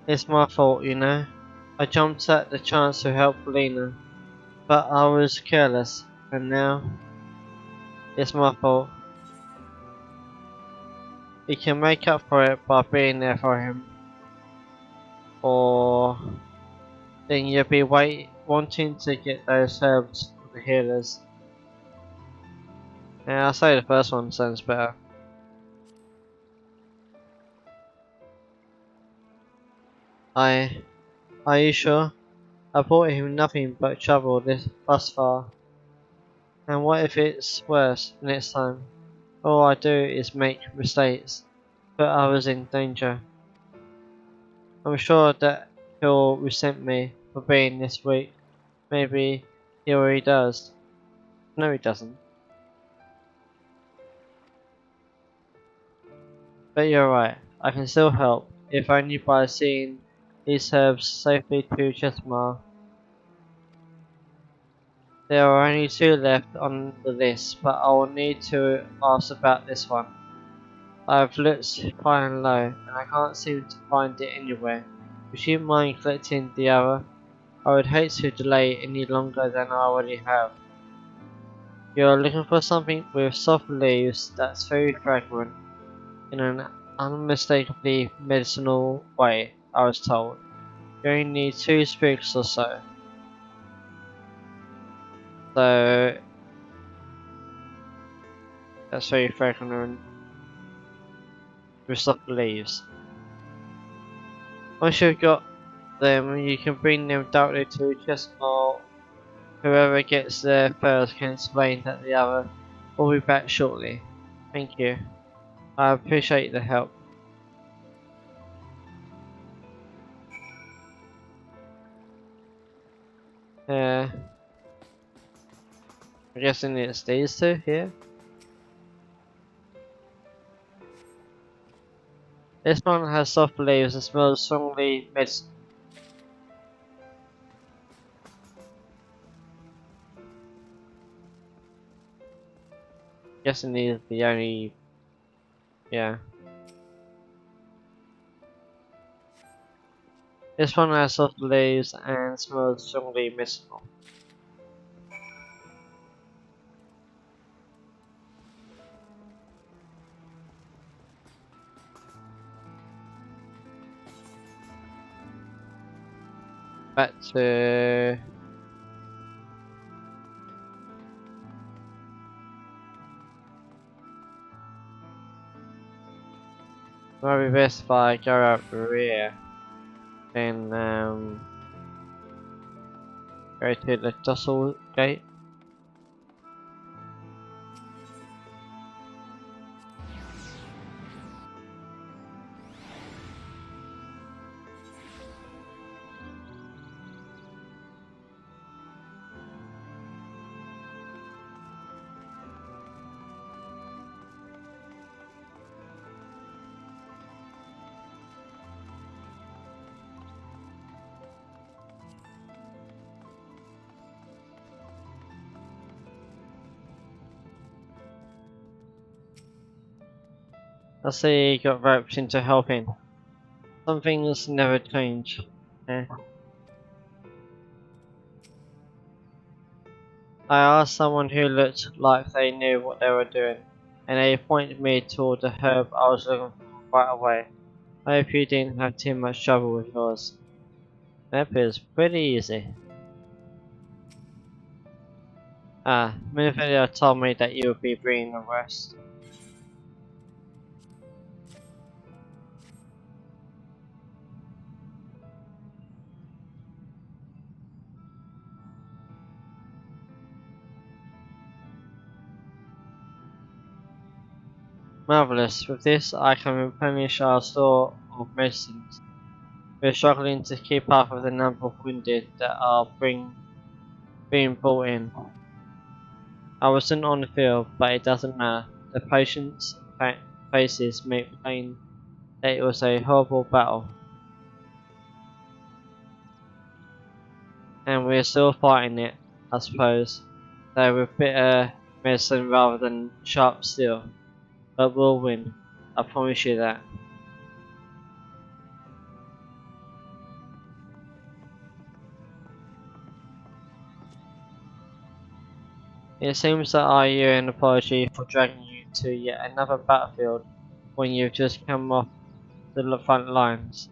It's my fault, you know. I jumped at the chance to help Lena, but I was careless, and now it's my fault. You can make up for it by being there for him, or then you'll be wanting to get those herbs for the healers. Yeah, I'll say the first one sounds better. Are you sure? I brought him nothing but trouble thus far. And what if it's worse next time? All I do is make mistakes, put others in danger. I'm sure that he'll resent me for being this weak. Maybe he already does. No, he doesn't. But you're right, I can still help, if only by seeing these herbs safely to Chesmar. There are only 2 left on the list, but I will need to ask about this one. I've looked high and low, and I can't seem to find it anywhere. Would you mind collecting the other? I would hate to delay any longer than I already have. You're looking for something with soft leaves that's very fragrant, in an unmistakably medicinal way, I was told. You only need 2 sprigs or so. So that's very fragrant with soft leaves. Once you've got them, you can bring them directly to Chestnut. Whoever gets there first can explain that the other will be back shortly. Thank you. I appreciate the help. I'm guessing it's these 2 here. This one has soft leaves and smells strongly medicinal. Guessing these are the only, yeah. This one has soft leaves and smells strongly medicinal. Back to might be best if I go out the rear, then go to the Tussle gate. I see he got roped into helping. Some things never change. Eh? I asked someone who looked like they knew what they were doing, and they pointed me toward the herb I was looking for right away. I hope you didn't have too much trouble with yours. That is pretty easy. Ah, Minifedia told me that you would be bringing the rest. Marvelous. With this, I can replenish our store of medicines. We're struggling to keep up with the number of wounded that are being brought in. I wasn't on the field, but it doesn't matter. The patients' faces make plain that it was a horrible battle. And we're still fighting it, I suppose, though with bitter medicine rather than sharp steel. But we'll win, I promise you that. It seems that I owe you an apology for dragging you to yet another battlefield when you've just come off the front lines.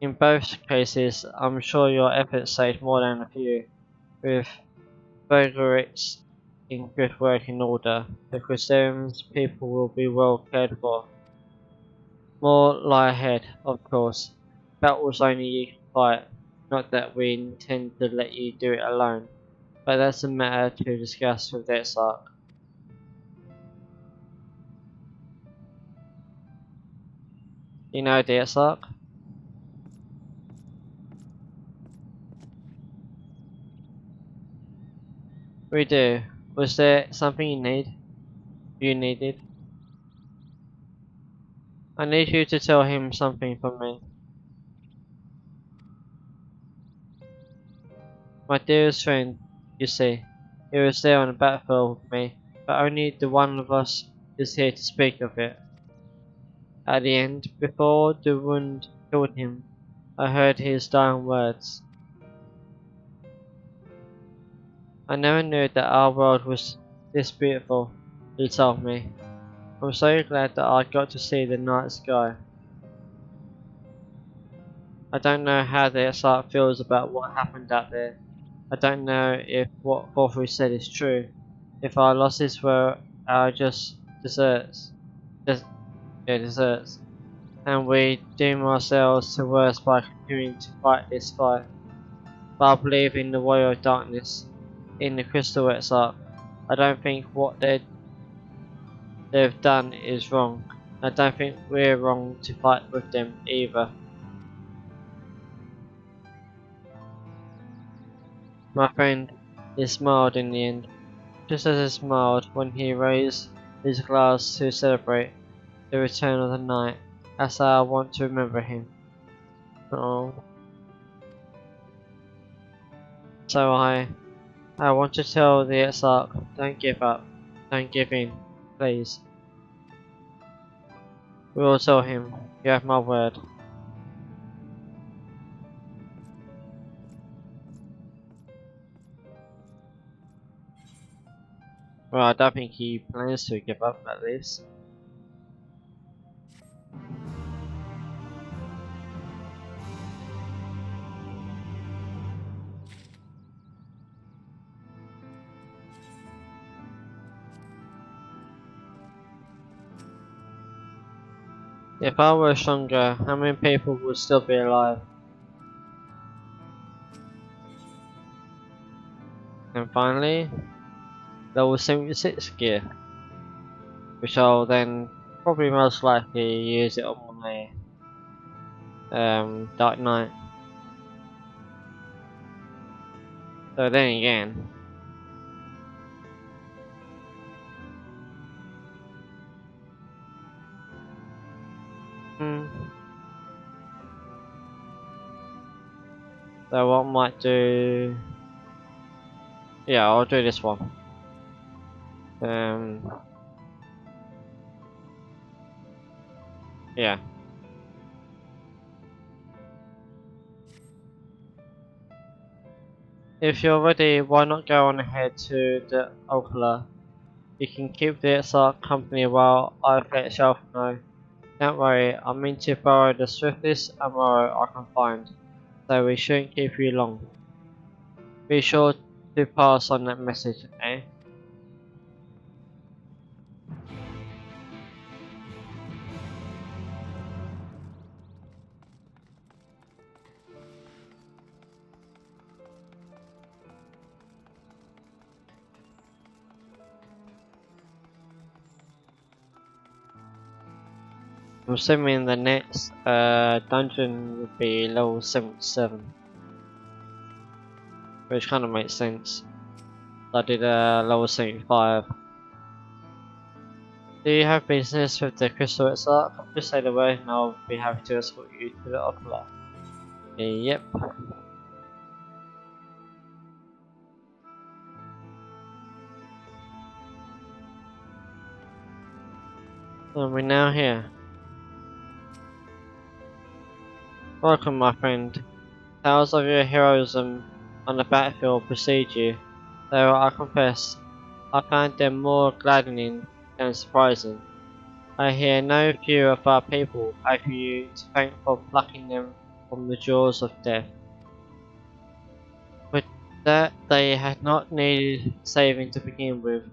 In both cases, I'm sure your efforts saved more than a few. With Vogarics in good working order, the Crusades people will be well cared for. More lie ahead, of course. Battles only you can fight, not that we intend to let you do it alone. But that's a matter to discuss with the Exarch. You know the Exarch? We do. Was there something you needed? I need you to tell him something from me. My dearest friend, you see, he was there on the battlefield with me, but only the one of us is here to speak of it. At the end, before the wound killed him, I heard his dying words. I never knew that our world was this beautiful, he told me. I'm so glad that I got to see the night sky. I don't know how the Exarch feels about what happened out there. I don't know if what Porphyry said is true. If our losses were our just deserts. Deserts. And we doom ourselves to worse by continuing to fight this fight. But I believe in the warrior of darkness, in the crystal Exarch. I don't think what they've done is wrong. I don't think we're wrong to fight with them either. My friend, he smiled in the end, just as he smiled when he raised his glass to celebrate the return of the night. That's how I want to remember him. Oh. So I want to tell the Exarch, don't give up, don't give in, please. We will tell him, you have my word. Well, I don't think he plans to give up at least. If I were stronger, how many people would still be alive? And finally, level 76 gear, which I'll then probably most likely use it on my Dark Knight. So then again, so what I might do, yeah, I'll do this one. Yeah. If you're ready, why not go on ahead to the Ocular? You can keep the Exarch company while I let Shelf know. Don't worry, I mean to borrow the swiftest arrow I can find, so we shouldn't keep you long. Be sure to pass on that message, eh? I'm assuming the next dungeon would be level 77, which kind of makes sense. I did level 75. Do you have business with the Crystal Exarch? Just say the word and I'll be happy to escort you to the Ocular. Yep. So we're now here. Welcome, my friend. Tales of your heroism on the battlefield precede you, though I confess I found them more gladdening than surprising. I hear no few of our people have you to thank for plucking them from the jaws of death. But that they had not needed saving to begin with,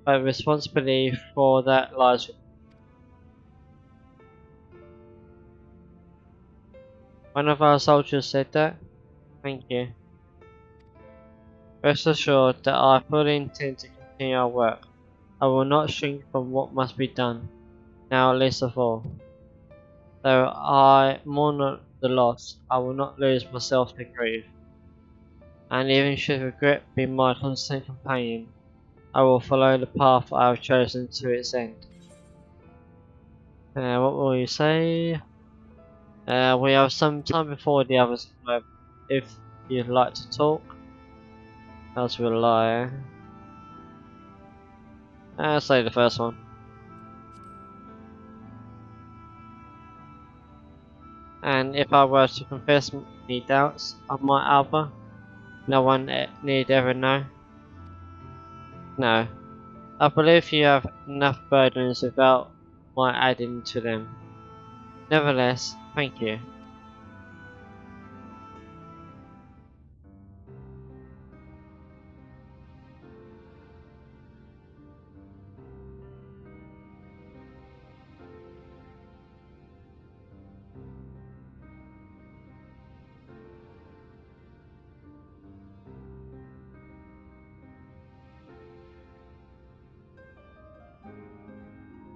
but responsibility for that lies with one of our soldiers said that. Thank you. Rest assured that I fully intend to continue our work. I will not shrink from what must be done, now least of all. Though I mourn the loss, I will not lose myself to grief. And even should regret be my constant companion, I will follow the path I have chosen to its end. What will you say? We have some time before the others arrive. If you'd like to talk, as will I. I'll say the first one. And if I were to confess any doubts of my Alba, no one need ever know. No, I believe you have enough burdens without my adding to them. Nevertheless, thank you.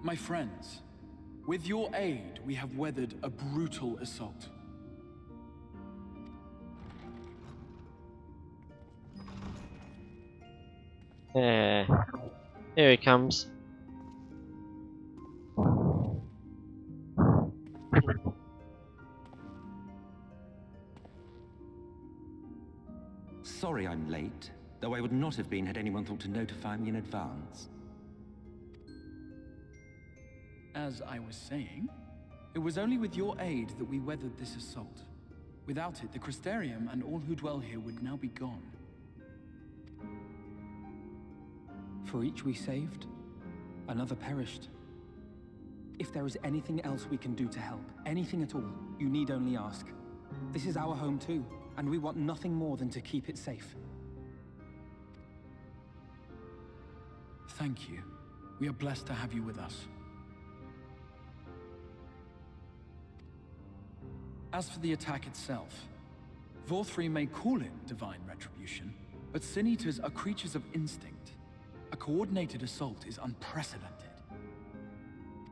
My friends, with your aid, we have weathered a brutal assault. Yeah, here he comes. Sorry I'm late, though I would not have been had anyone thought to notify me in advance. As I was saying, it was only with your aid that we weathered this assault. Without it, the Crystarium and all who dwell here would now be gone. For each we saved, another perished. If there is anything else we can do to help, anything at all, you need only ask. This is our home too, and we want nothing more than to keep it safe. Thank you. We are blessed to have you with us. As for the attack itself, Vorthri may call it divine retribution, but Sin Eaters are creatures of instinct. A coordinated assault is unprecedented.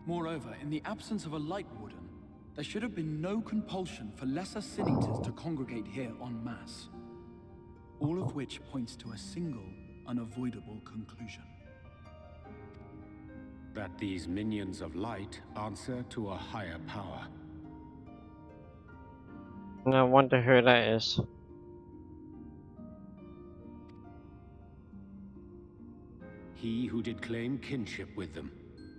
Moreover, in the absence of a Light Warden, there should have been no compulsion for lesser Sin Eaters to congregate here en masse. All of which points to a single, unavoidable conclusion. That these minions of light answer to a higher power. I wonder who that is. He who did claim kinship with them,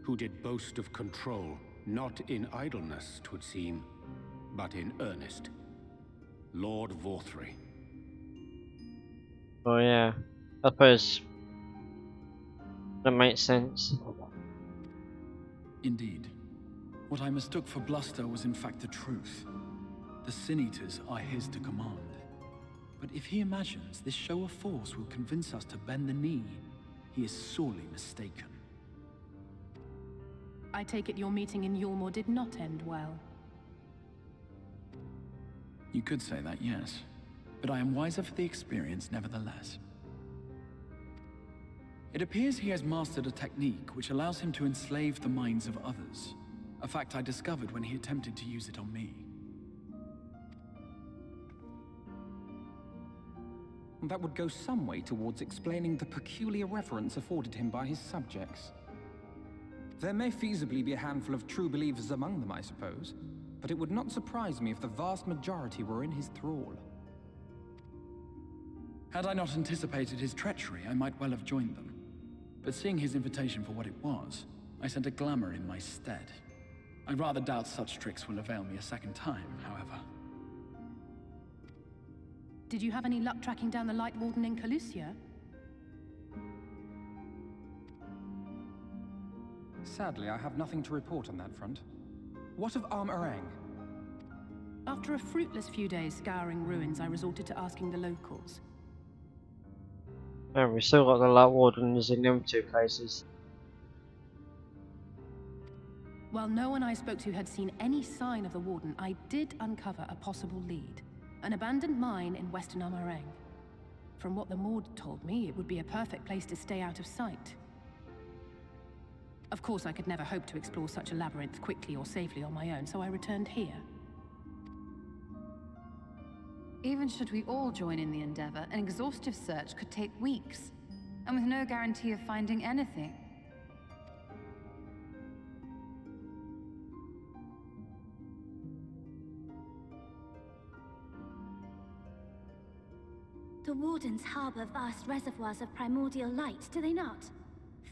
who did boast of control, Not in idleness, 'twould seem, but in earnest. Lord Vorthry. Oh yeah, I suppose that makes sense. Indeed. What I mistook for bluster was in fact the truth. The Sin Eaters are his to command. But if he imagines this show of force will convince us to bend the knee, he is sorely mistaken. I take it your meeting in Yulmore did not end well. You could say that, yes. But I am wiser for the experience nevertheless. It appears he has mastered a technique which allows him to enslave the minds of others. A fact I discovered when he attempted to use it on me. That would go some way towards explaining the peculiar reverence afforded him by his subjects. There may feasibly be a handful of true believers among them, I suppose, but it would not surprise me if the vast majority were in his thrall. Had I not anticipated his treachery, I might well have joined them. But seeing his invitation for what it was, I sent a glamour in my stead. I rather doubt such tricks will avail me a second time, however. Did you have any luck tracking down the Light Warden in Calusia? Sadly, I have nothing to report on that front. What of Armorang? After a fruitless few days scouring ruins, I resorted to asking the locals. Yeah, we still got the Light Wardens in them two places. While no one I spoke to had seen any sign of the Warden, I did uncover a possible lead. An abandoned mine in Western Armorang. From what the Maud told me, it would be a perfect place to stay out of sight. Of course, I could never hope to explore such a labyrinth quickly or safely on my own, so I returned here. Even should we all join in the endeavor, an exhaustive search could take weeks, and with no guarantee of finding anything. The Wardens harbor vast reservoirs of primordial light, do they not?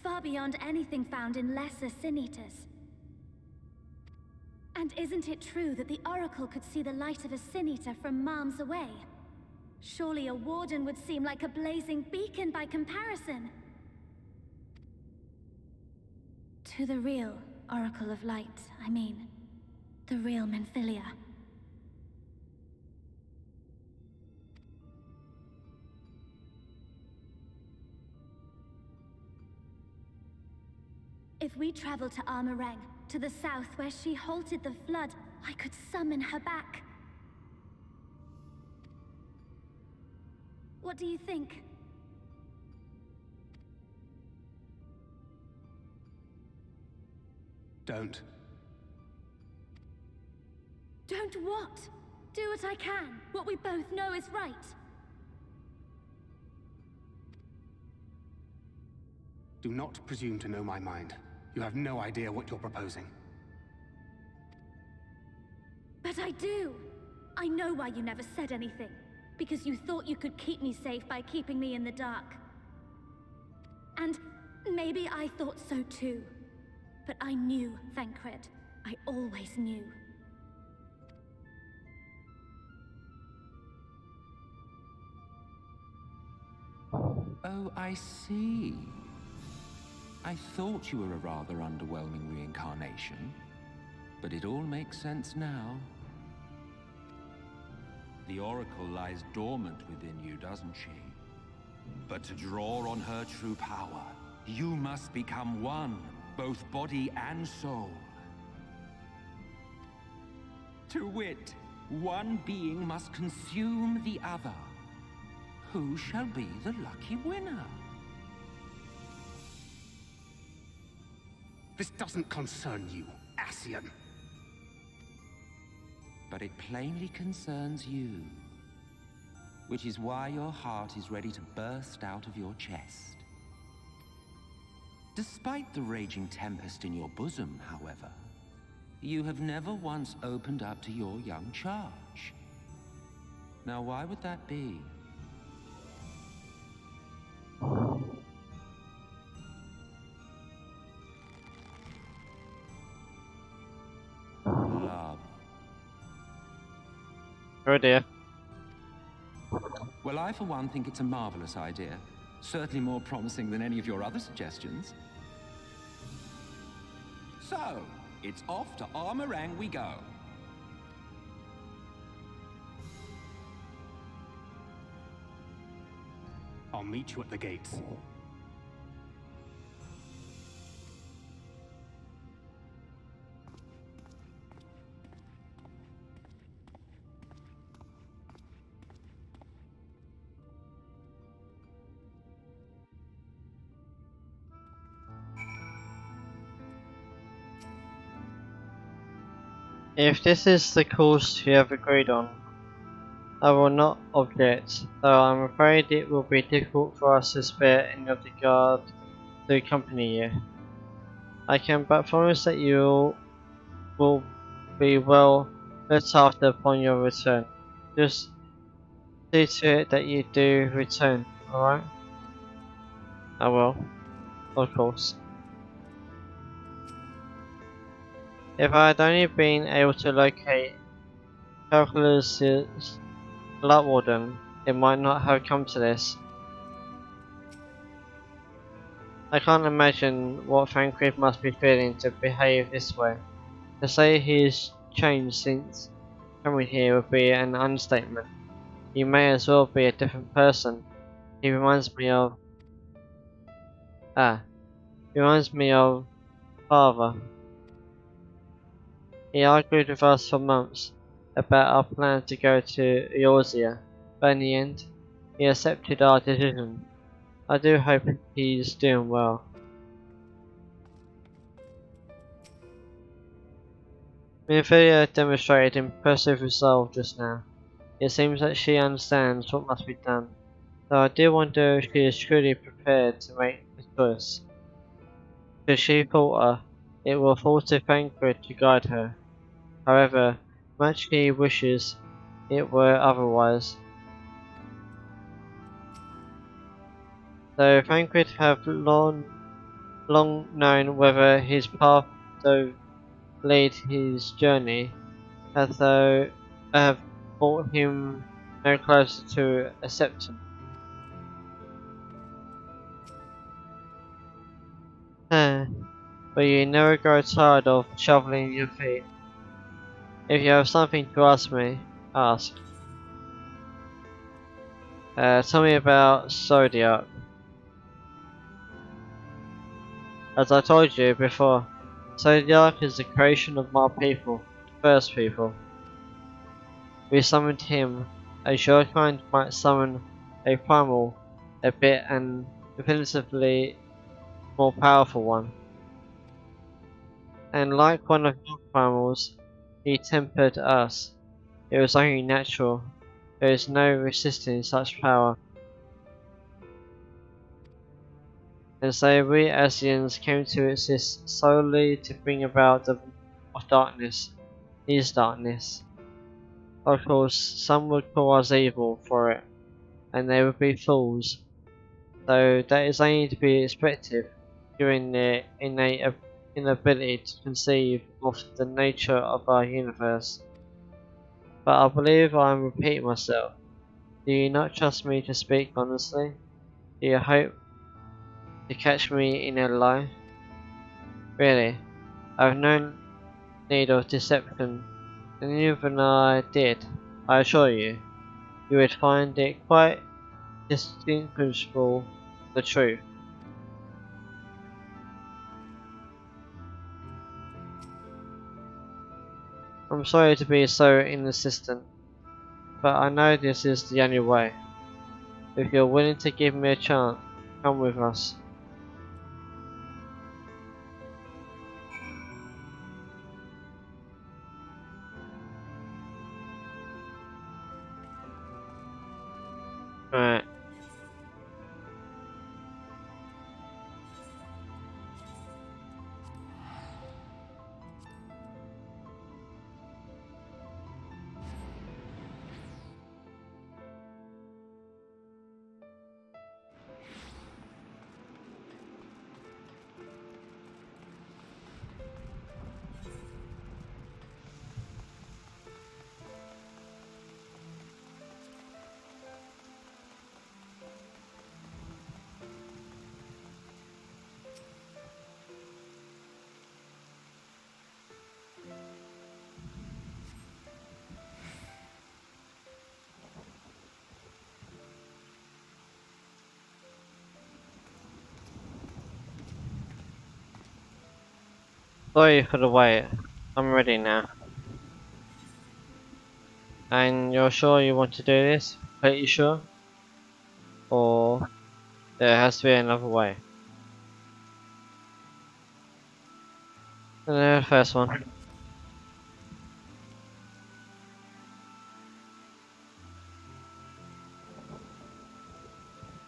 Far beyond anything found in lesser Sin Eaters. And isn't it true that the Oracle could see the light of a Sin Eater from miles away? Surely a Warden would seem like a blazing beacon by comparison. To the real Oracle of Light, I mean. The real Menphilia. If we travel to Armorang, to the south where she halted the flood, I could summon her back. What do you think? Don't. Don't what? Do what I can. What we both know is right. Do not presume to know my mind. You have no idea what you're proposing. But I do! I know why you never said anything. Because you thought you could keep me safe by keeping me in the dark. And maybe I thought so too. But I knew, Thancred. I always knew. Oh, I see. I thought you were a rather underwhelming reincarnation, but it all makes sense now. The Oracle lies dormant within you, doesn't she? But to draw on her true power, you must become one, both body and soul. To wit, one being must consume the other. Who shall be the lucky winner? This doesn't concern you, Ascian. But it plainly concerns you. Which is why your heart is ready to burst out of your chest. Despite the raging tempest in your bosom, however, you have never once opened up to your young charge. Now, why would that be? Oh dear. Well, I for one think it's a marvelous idea. Certainly more promising than any of your other suggestions. So, it's off to Armorang we go. I'll meet you at the gates. If this is the course you have agreed on, I will not object, though I'm afraid it will be difficult for us to spare any of the guard to accompany you. I can but promise that you will be well looked after upon your return. Just see to it that you do return, alright? I will, of course. If I had only been able to locate Calculus's Light Warden, it might not have come to this. I can't imagine what Thancred must be feeling to behave this way. To say he's changed since coming here would be an understatement. He may as well be a different person. He reminds me of... father. He argued with us for months about our plan to go to Eorzea, but in the end, he accepted our decision. I do hope he's doing well. Minfilia demonstrated impressive resolve just now. It seems that she understands what must be done, though I do wonder if she is truly prepared to make the choice. Should she falter, it will fall to Thancred to guide her. However, much he wishes it were otherwise. Though Thancred have long known whether his path to lead his journey, as though have brought him no closer to acceptance. But you never grow tired of shoveling your feet. If you have something to ask me, ask. Tell me about Zodiac. As I told you before, Zodiac is the creation of my people, the first people. We summoned him as your kind might summon a primal, a bit and infinitely more powerful one. And like one of your primals, he tempered us. It was only natural. There is no resisting such power. And so we Asians came to exist solely to bring about the of darkness, his darkness. Of course, some would call us evil for it, and they would be fools, though that is only to be expected, given their innate inability to conceive of the nature of our universe. But I believe I am repeating myself. Do you not trust me to speak honestly? Do you hope to catch me in a lie? Really, I have no need of deception, and even I did, I assure you, you would find it quite distinguishable from the truth. I'm sorry to be so insistent, but I know this is the only way. If you're willing to give me a chance, come with us. Right. Sorry for the wait. I'm ready now. And you're sure you want to do this? Completely sure? Or there has to be another way? The first one.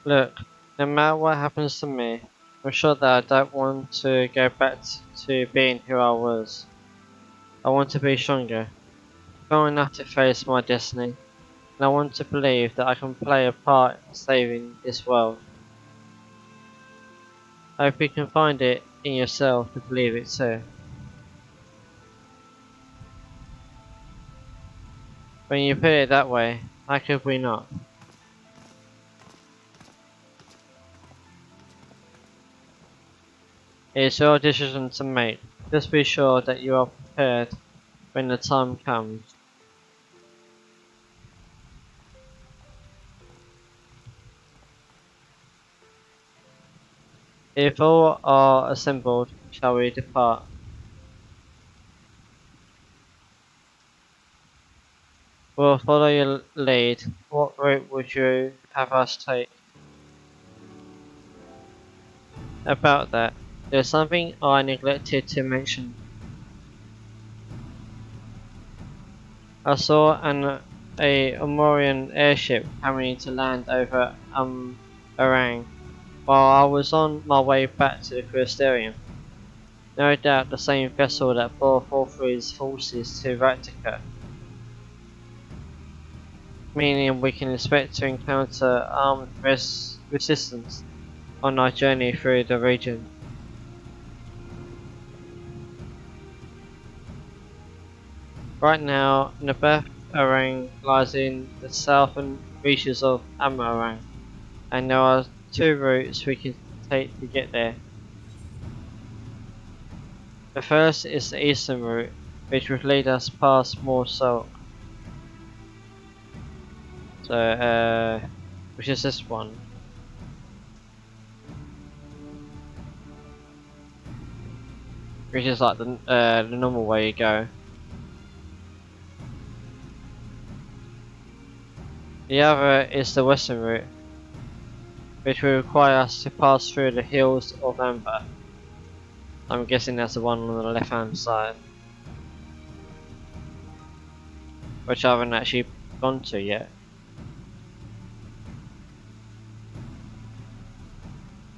Look, no matter what happens to me, I'm sure that I don't want to go back to being who I was. I want to be stronger, strong enough to face my destiny, and I want to believe that I can play a part in saving this world. I hope you can find it in yourself to believe it too. When you put it that way, how could we not? It's your decision to make. Just be sure that you are prepared when the time comes. If all are assembled, shall we depart? We'll follow your lead. What route would you have us take? About that, there's something I neglected to mention. I saw a Amorian airship coming to land over Arang while I was on my way back to the Crystarium. No doubt the same vessel that bore Forthry's forces to Raktica. Meaning we can expect to encounter armed resistance on our journey through the region. Right now, Nabath Arang lies in the southern reaches of Amarang, and there are two routes we can take to get there. The first is the eastern route, which would lead us past more salt. So, which is this one. Which is like the normal way you go. The other is the western route, which will require us to pass through the hills of Amber. I'm guessing that's the one on the left hand side, which I haven't actually gone to yet.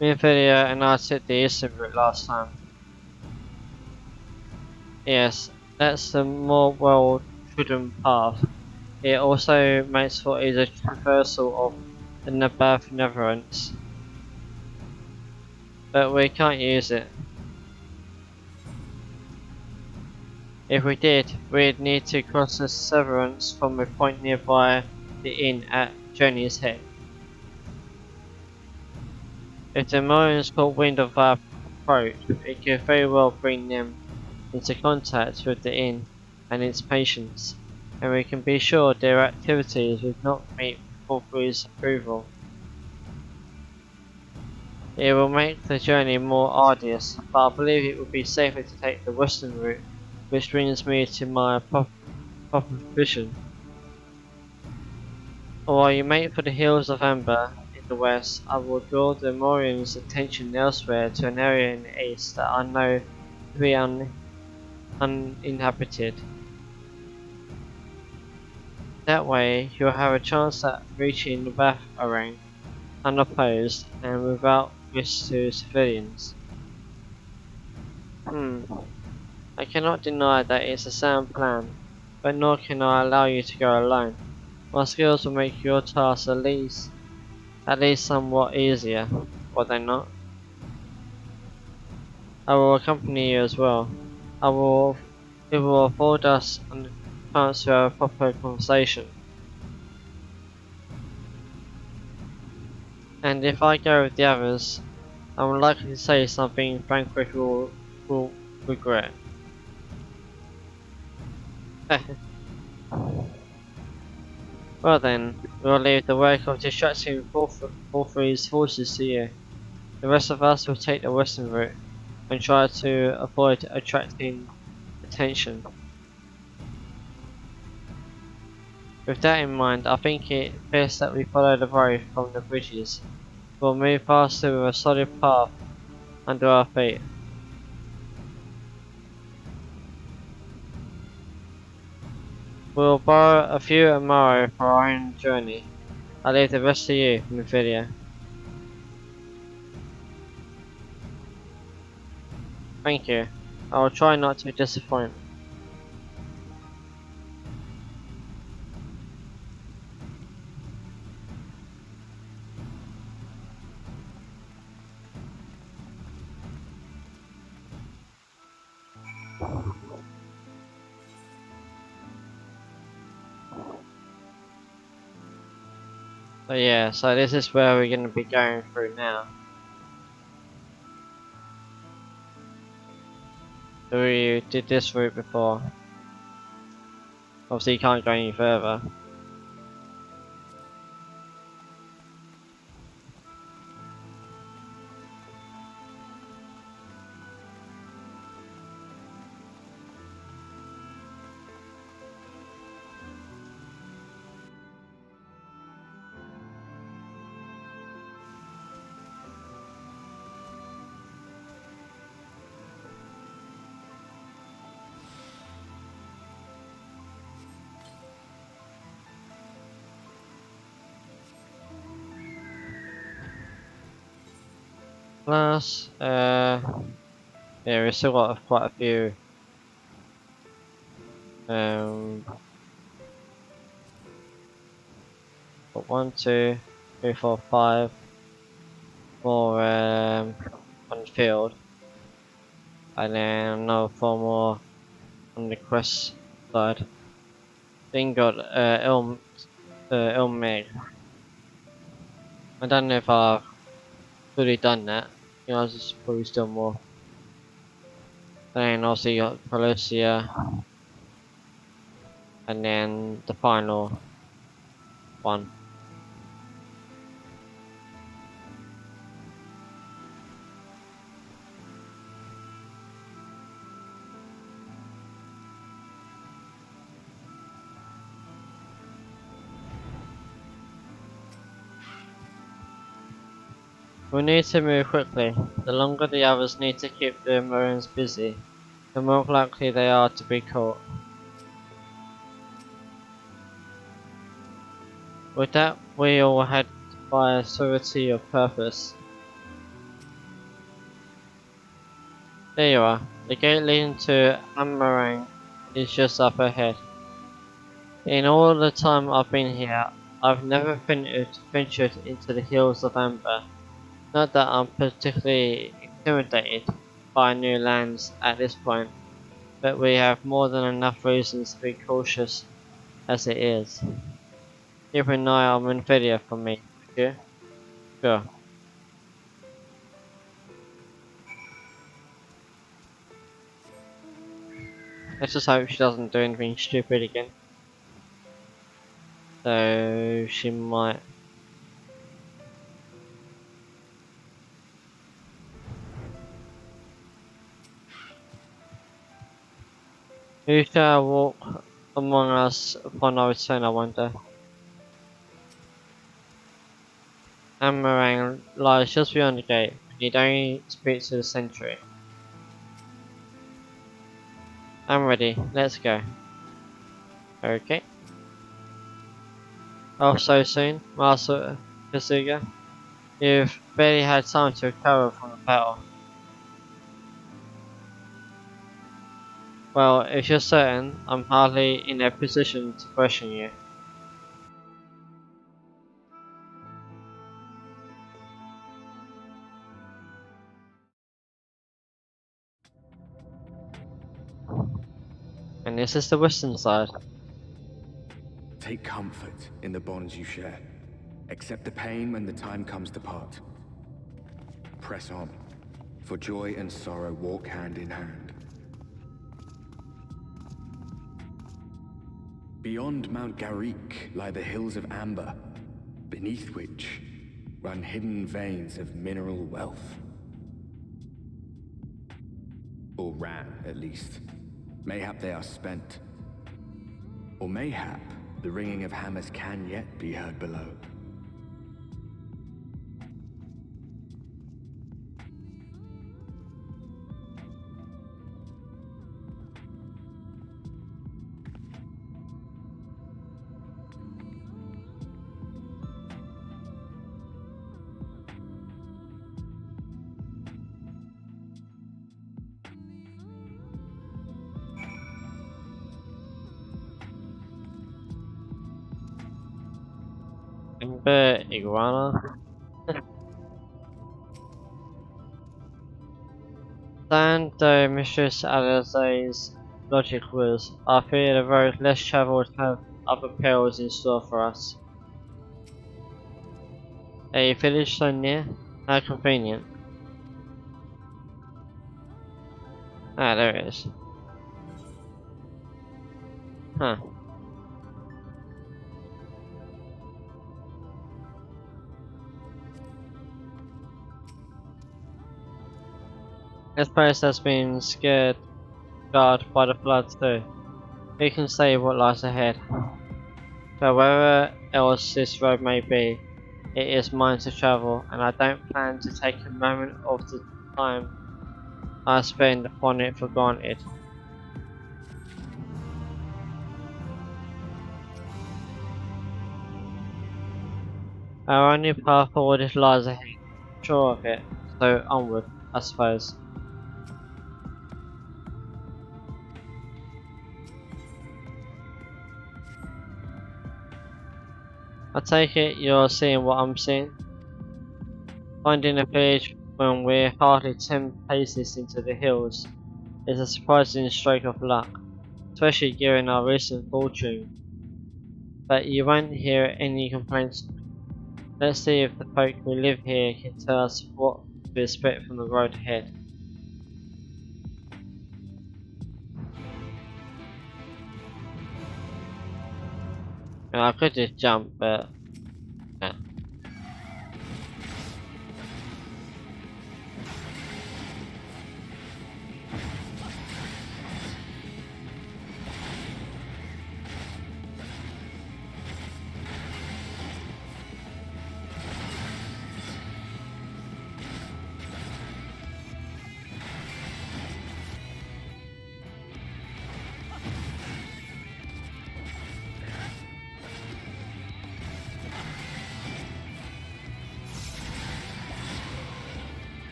Me and Philia and I took the eastern route last time. Yes, that's the more well trodden path. It also makes for easier traversal of the Nabath Netherlands, but we can't use it. If we did, we'd need to cross the Severance from a point nearby the inn at Journey's Head. If the Morians caught wind of our approach, it could very well bring them into contact with the inn and its patients, and we can be sure their activities would not meet Forthry's approval. It will make the journey more arduous, but I believe it would be safer to take the western route, which brings me to my proposition. While you make for the hills of Amber in the west, I will draw the Morians' attention elsewhere to an area in the east that I know to be uninhabited. That way, you'll have a chance at reaching the Bath Arang unopposed and without risk to civilians. I cannot deny that it's a sound plan, but nor can I allow you to go alone. My skills will make your task at least somewhat easier, will they not? I will accompany you as well. It will afford us a chance to have a proper conversation. And if I go with the others, I'm likely to say something Frankfurt will regret. Well then, we'll leave the work of distracting Forthry's forces to you. The rest of us will take the western route, and try to avoid attracting attention. With that in mind, I think it best that we follow the road from the bridges. We'll move faster with a solid path under our feet. We'll borrow a few tomorrow for our own journey. I'll leave the rest to you in the video. Thank you. I will try not to disappoint. So yeah, so this is where we're going to be going through now. So we did this route before. Obviously you can't go any further. Plus, yeah, we've still got quite a few got 1, 2, 3, 4, 5 more on the field, and then another 4 more on the quest side. Then got Meg. I don't know if I've fully done that. You know, there's probably still more. Then also you got Pelosia, and then the final one. We need to move quickly. The longer the others need to keep the Marines busy, the more likely they are to be caught. With that, we all head by a surety of purpose. There you are. The gate leading to Amarang is just up ahead. In all the time I've been here, I've never ventured into the hills of Amber. Not that I'm particularly intimidated by new lands at this point, but we have more than enough reasons to be cautious as it is. Keep an eye on the video for me, would you? Sure. Let's just hope she doesn't do anything stupid again. So she might. Who shall walk among us upon our return, I wonder? Amarang lies just beyond the gate. You need only speak to the sentry. I'm ready. Let's go. Okay. Oh, so soon, Master Kasuga? You've barely had time to recover from the battle. Well, if you're certain, I'm hardly in a position to question you. And this is the western side. Take comfort in the bonds you share. Accept the pain when the time comes to part. Press on, for joy and sorrow walk hand in hand. Beyond Mount Garik lie the hills of Amber, beneath which run hidden veins of mineral wealth. Or ran, at least. Mayhap they are spent. Or mayhap the ringing of hammers can yet be heard below. Ember iguana. Stand though Mistress Alize's logic was, I fear the road less travelled have other perils in store for us. A village so near? How convenient. Ah, there it is. Huh. This place has been scarred by the floods too. Who can say what lies ahead? But wherever else this road may be, it is mine to travel, and I don't plan to take a moment of the time I spend upon it for granted. Our only path forward lies ahead, sure of it, so onward, I suppose. I take it you're seeing what I'm seeing? Finding a village when we're hardly 10 paces into the hills is a surprising stroke of luck, especially given our recent fortune. But you won't hear any complaints. Let's see if the folk who live here can tell us what to expect from the road ahead. I could just jump, but yeah.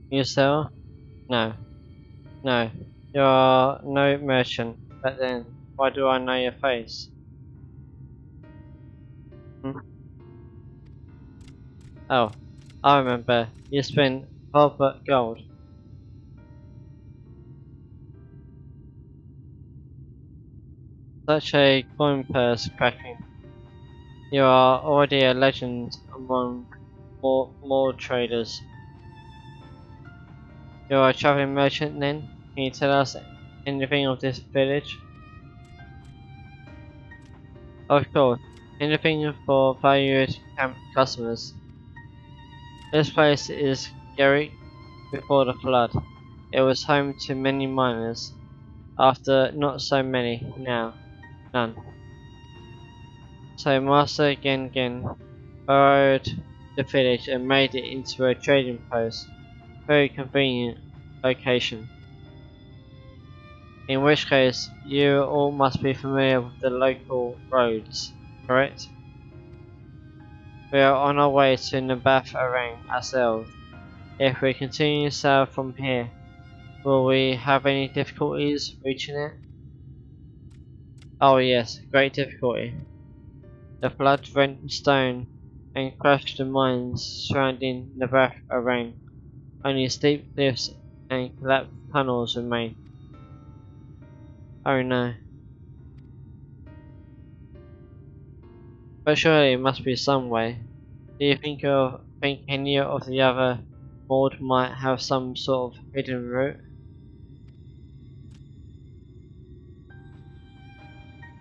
You sell? No. No. You're no merchant. But then, why do I know your face? Hmm? Oh, I remember. You spent Albert Gold. Such a coin purse cracking. You are already a legend among more traders. You're a traveling merchant then? Can you tell us anything of this village? Of course, anything for valued customers. This place is Garrick before the flood. It was home to many miners. After not so many, now none. So Master Gengen borrowed the village and made it into a trading post. Very convenient location. In which case, you all must be familiar with the local roads, correct? We are on our way to Nabath Arang ourselves. If we continue south from here, will we have any difficulties reaching it? Oh yes, great difficulty. The flood rent stone and crushed the mines surrounding Nabath Arang. Only steep cliffs and collapsed tunnels remain. Oh no. But surely it must be some way. Do you think any of the other Maud might have some sort of hidden route?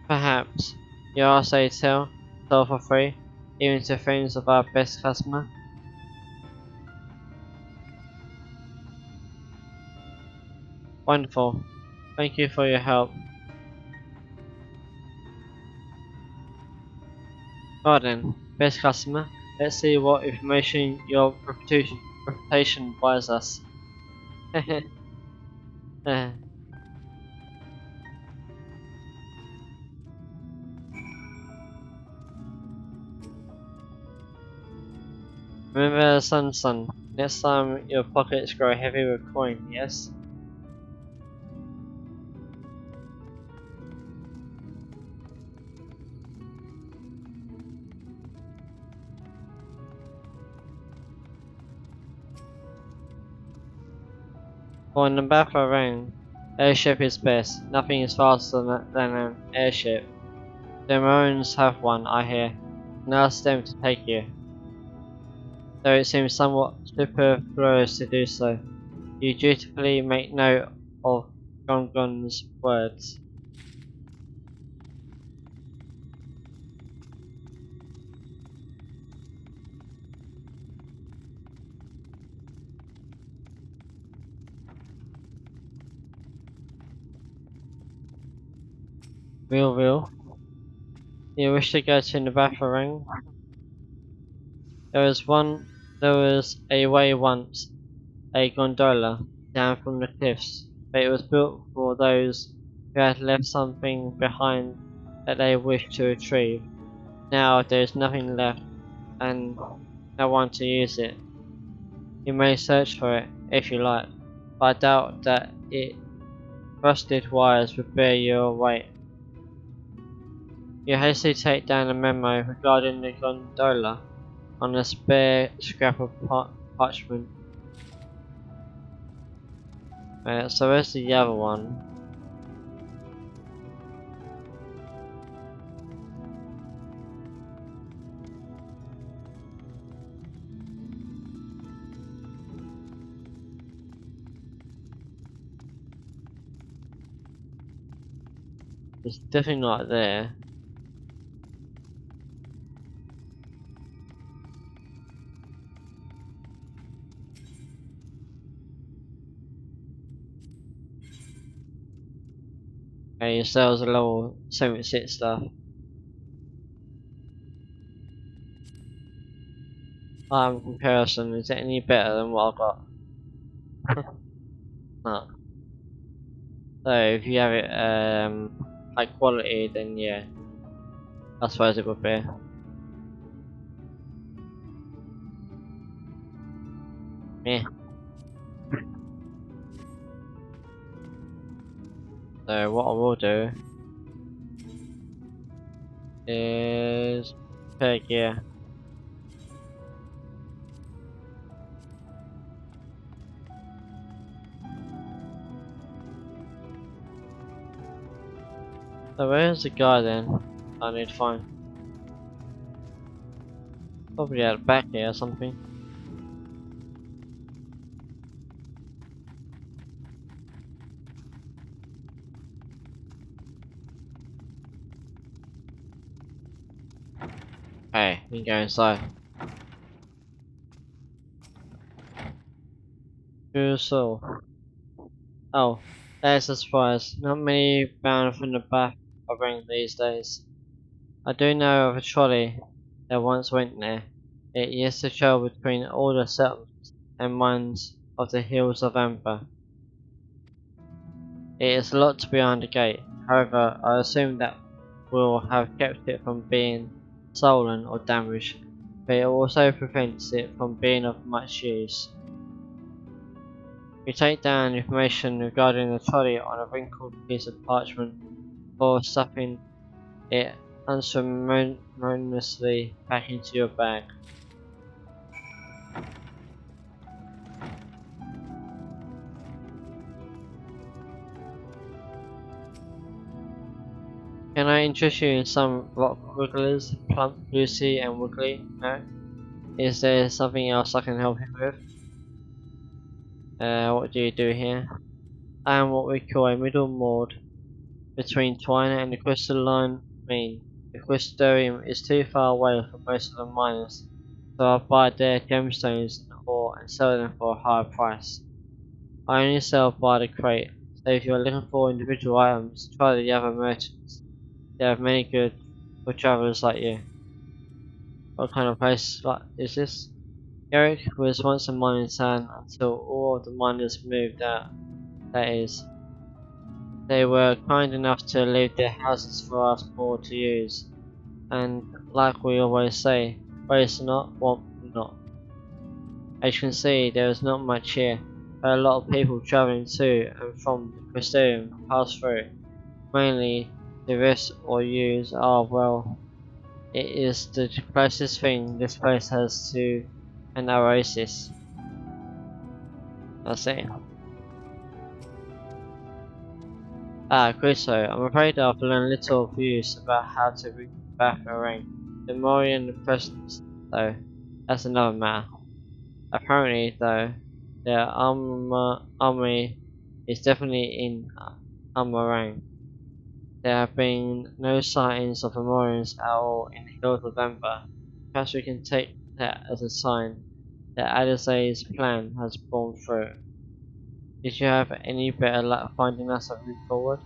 Perhaps. You also sell for free, even to friends of our best customer? Wonderful. Thank you for your help. Well then, best customer, let's see what information your reputation buys us. Remember son, next time your pockets grow heavy with coin, yes? For Nambatha Rang, airship is best. Nothing is faster than an airship. The Maroons have one, I hear, and ask them to take you. Though it seems somewhat superfluous to do so. You dutifully make note of Gongon's words. Real. You wish to go to Nambatha Rang? There was a way once, a gondola, down from the cliffs, but it was built for those who had left something behind that they wished to retrieve. Now there is nothing left, and no one to use it. You may search for it, if you like, but I doubt that its rusted wires would bear your weight. You hastily take down a memo regarding the gondola on a spare scrap of parchment. So where's the other one? It's definitely not there. Okay, so was a level 76 stuff. Comparison, is it any better than what I've got? No. So if you have it high quality, then yeah, I suppose it would be. Yeah. So what I will do is per gear. So where's the guy then? I need to find. Probably out back here or something. Hey, you can go inside. True soul. Oh, there's a surprise. Not many bound from the back of ring these days. I do know of a trolley that once went there. It used to travel between all the settlements and mines of the hills of Amber. It is locked behind the gate. However, I assume that will have kept it from being stolen or damaged. but it also prevents it from being of much use. We take down information regarding the trolley on a wrinkled piece of parchment before stuffing it unceremoniously back into your bag. Can I interest you in some rock wigglers, Plump, Lucy and Wiggly? No? Is there something else I can help you with? What do you do here? I am what we call a middle mode between Twilight and the crystalline mean. The crystarium is too far away for most of the miners, so I buy their gemstones and ore and sell them for a higher price. I only sell by the crate, so if you are looking for individual items, try the other merchants. They have many good for travelers like you. What kind of place is this? Eric was once a mining town until all of the miners moved out, that is. They were kind enough to leave their houses for us poor to use, and like we always say, waste not, want not. As you can see, there is not much here, but a lot of people travelling to and from the Crystarium pass through, mainly to rest or use well. It is the closest thing this place has to an oasis. That's it. Crusoe, I'm afraid I've learned little views about how to reach Baffering. The Morian presence, though, that's another matter. Apparently, though, their army is definitely in Amarang. There have been no sightings of the Morians at all in the hills of Amber. Perhaps we can take that as a sign that Alizé's plan has borne through. Did you have any better luck finding us a route forward?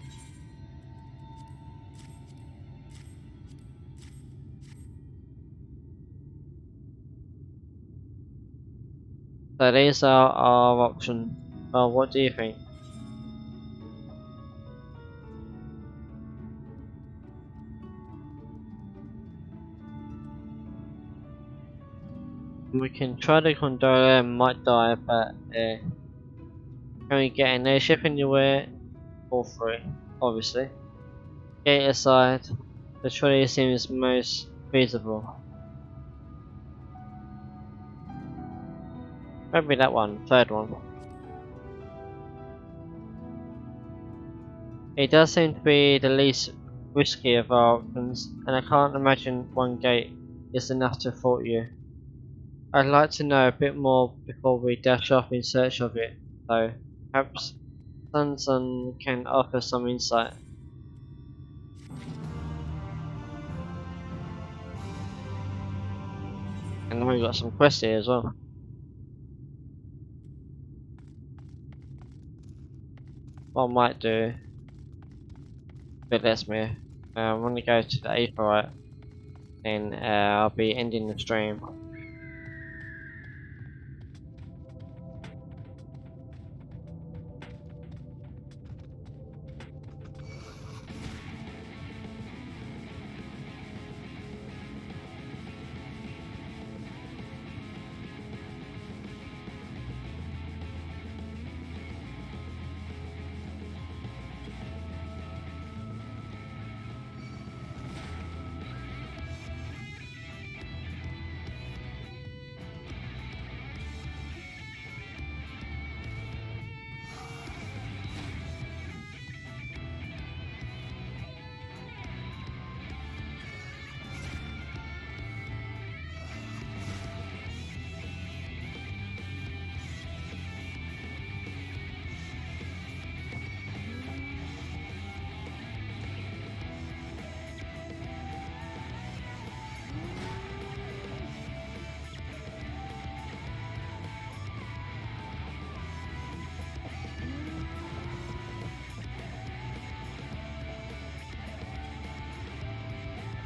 So these are our options. Well, what do you think? We can try to Condola and might die, but can we get an airship anywhere? All three, obviously. Gate aside, the trolley seems most feasible. Maybe that one, third one. It does seem to be the least risky of our options, and I can't imagine one gate is enough to thwart you. I'd like to know a bit more before we dash off in search of it, though. Perhaps Sunsun can offer some insight. And then we've got some quests here as well. What I might do, if it lets me, I'm gonna go to the Aetherite, then I'll be ending the stream.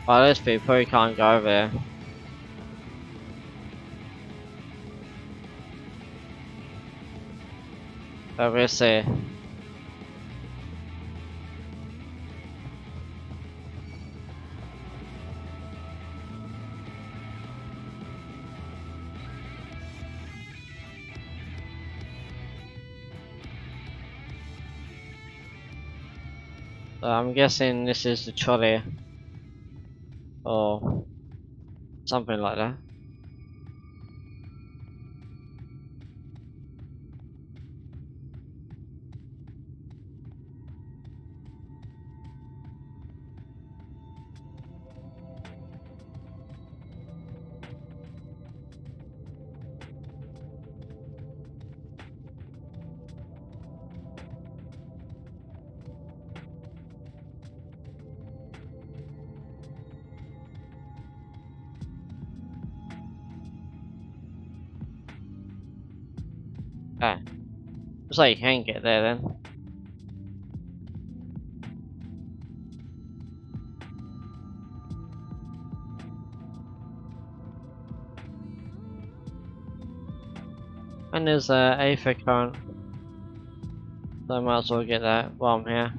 Well, those people probably can't go over there. But we'll see. So I'm guessing this is the trolley. Or something like that. Ah. Looks like you can get there then. And there's a Aether current. So I might as well get that while I'm here.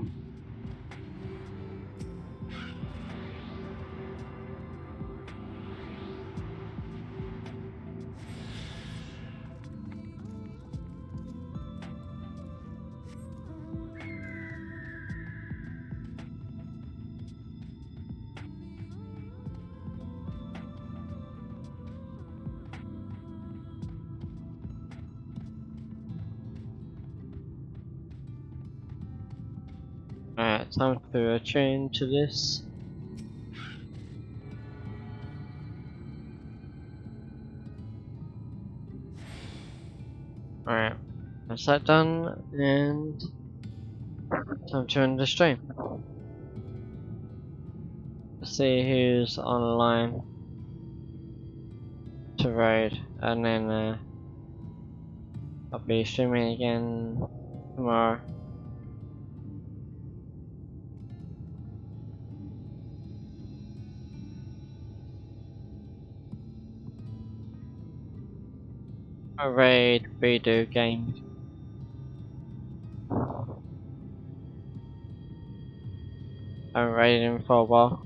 Alright, time to attune to this. Alright, that's that done, and time to end the stream. Let's see who's online to raid, and then I'll be streaming again tomorrow. A raid redo game. I haven't raided him for a while.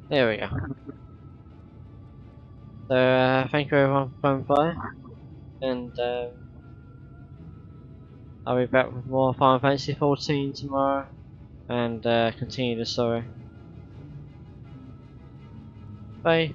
There we go. So thank you everyone for coming by, and I'll be back with more Final Fantasy 14 tomorrow, and continue the story. Bye.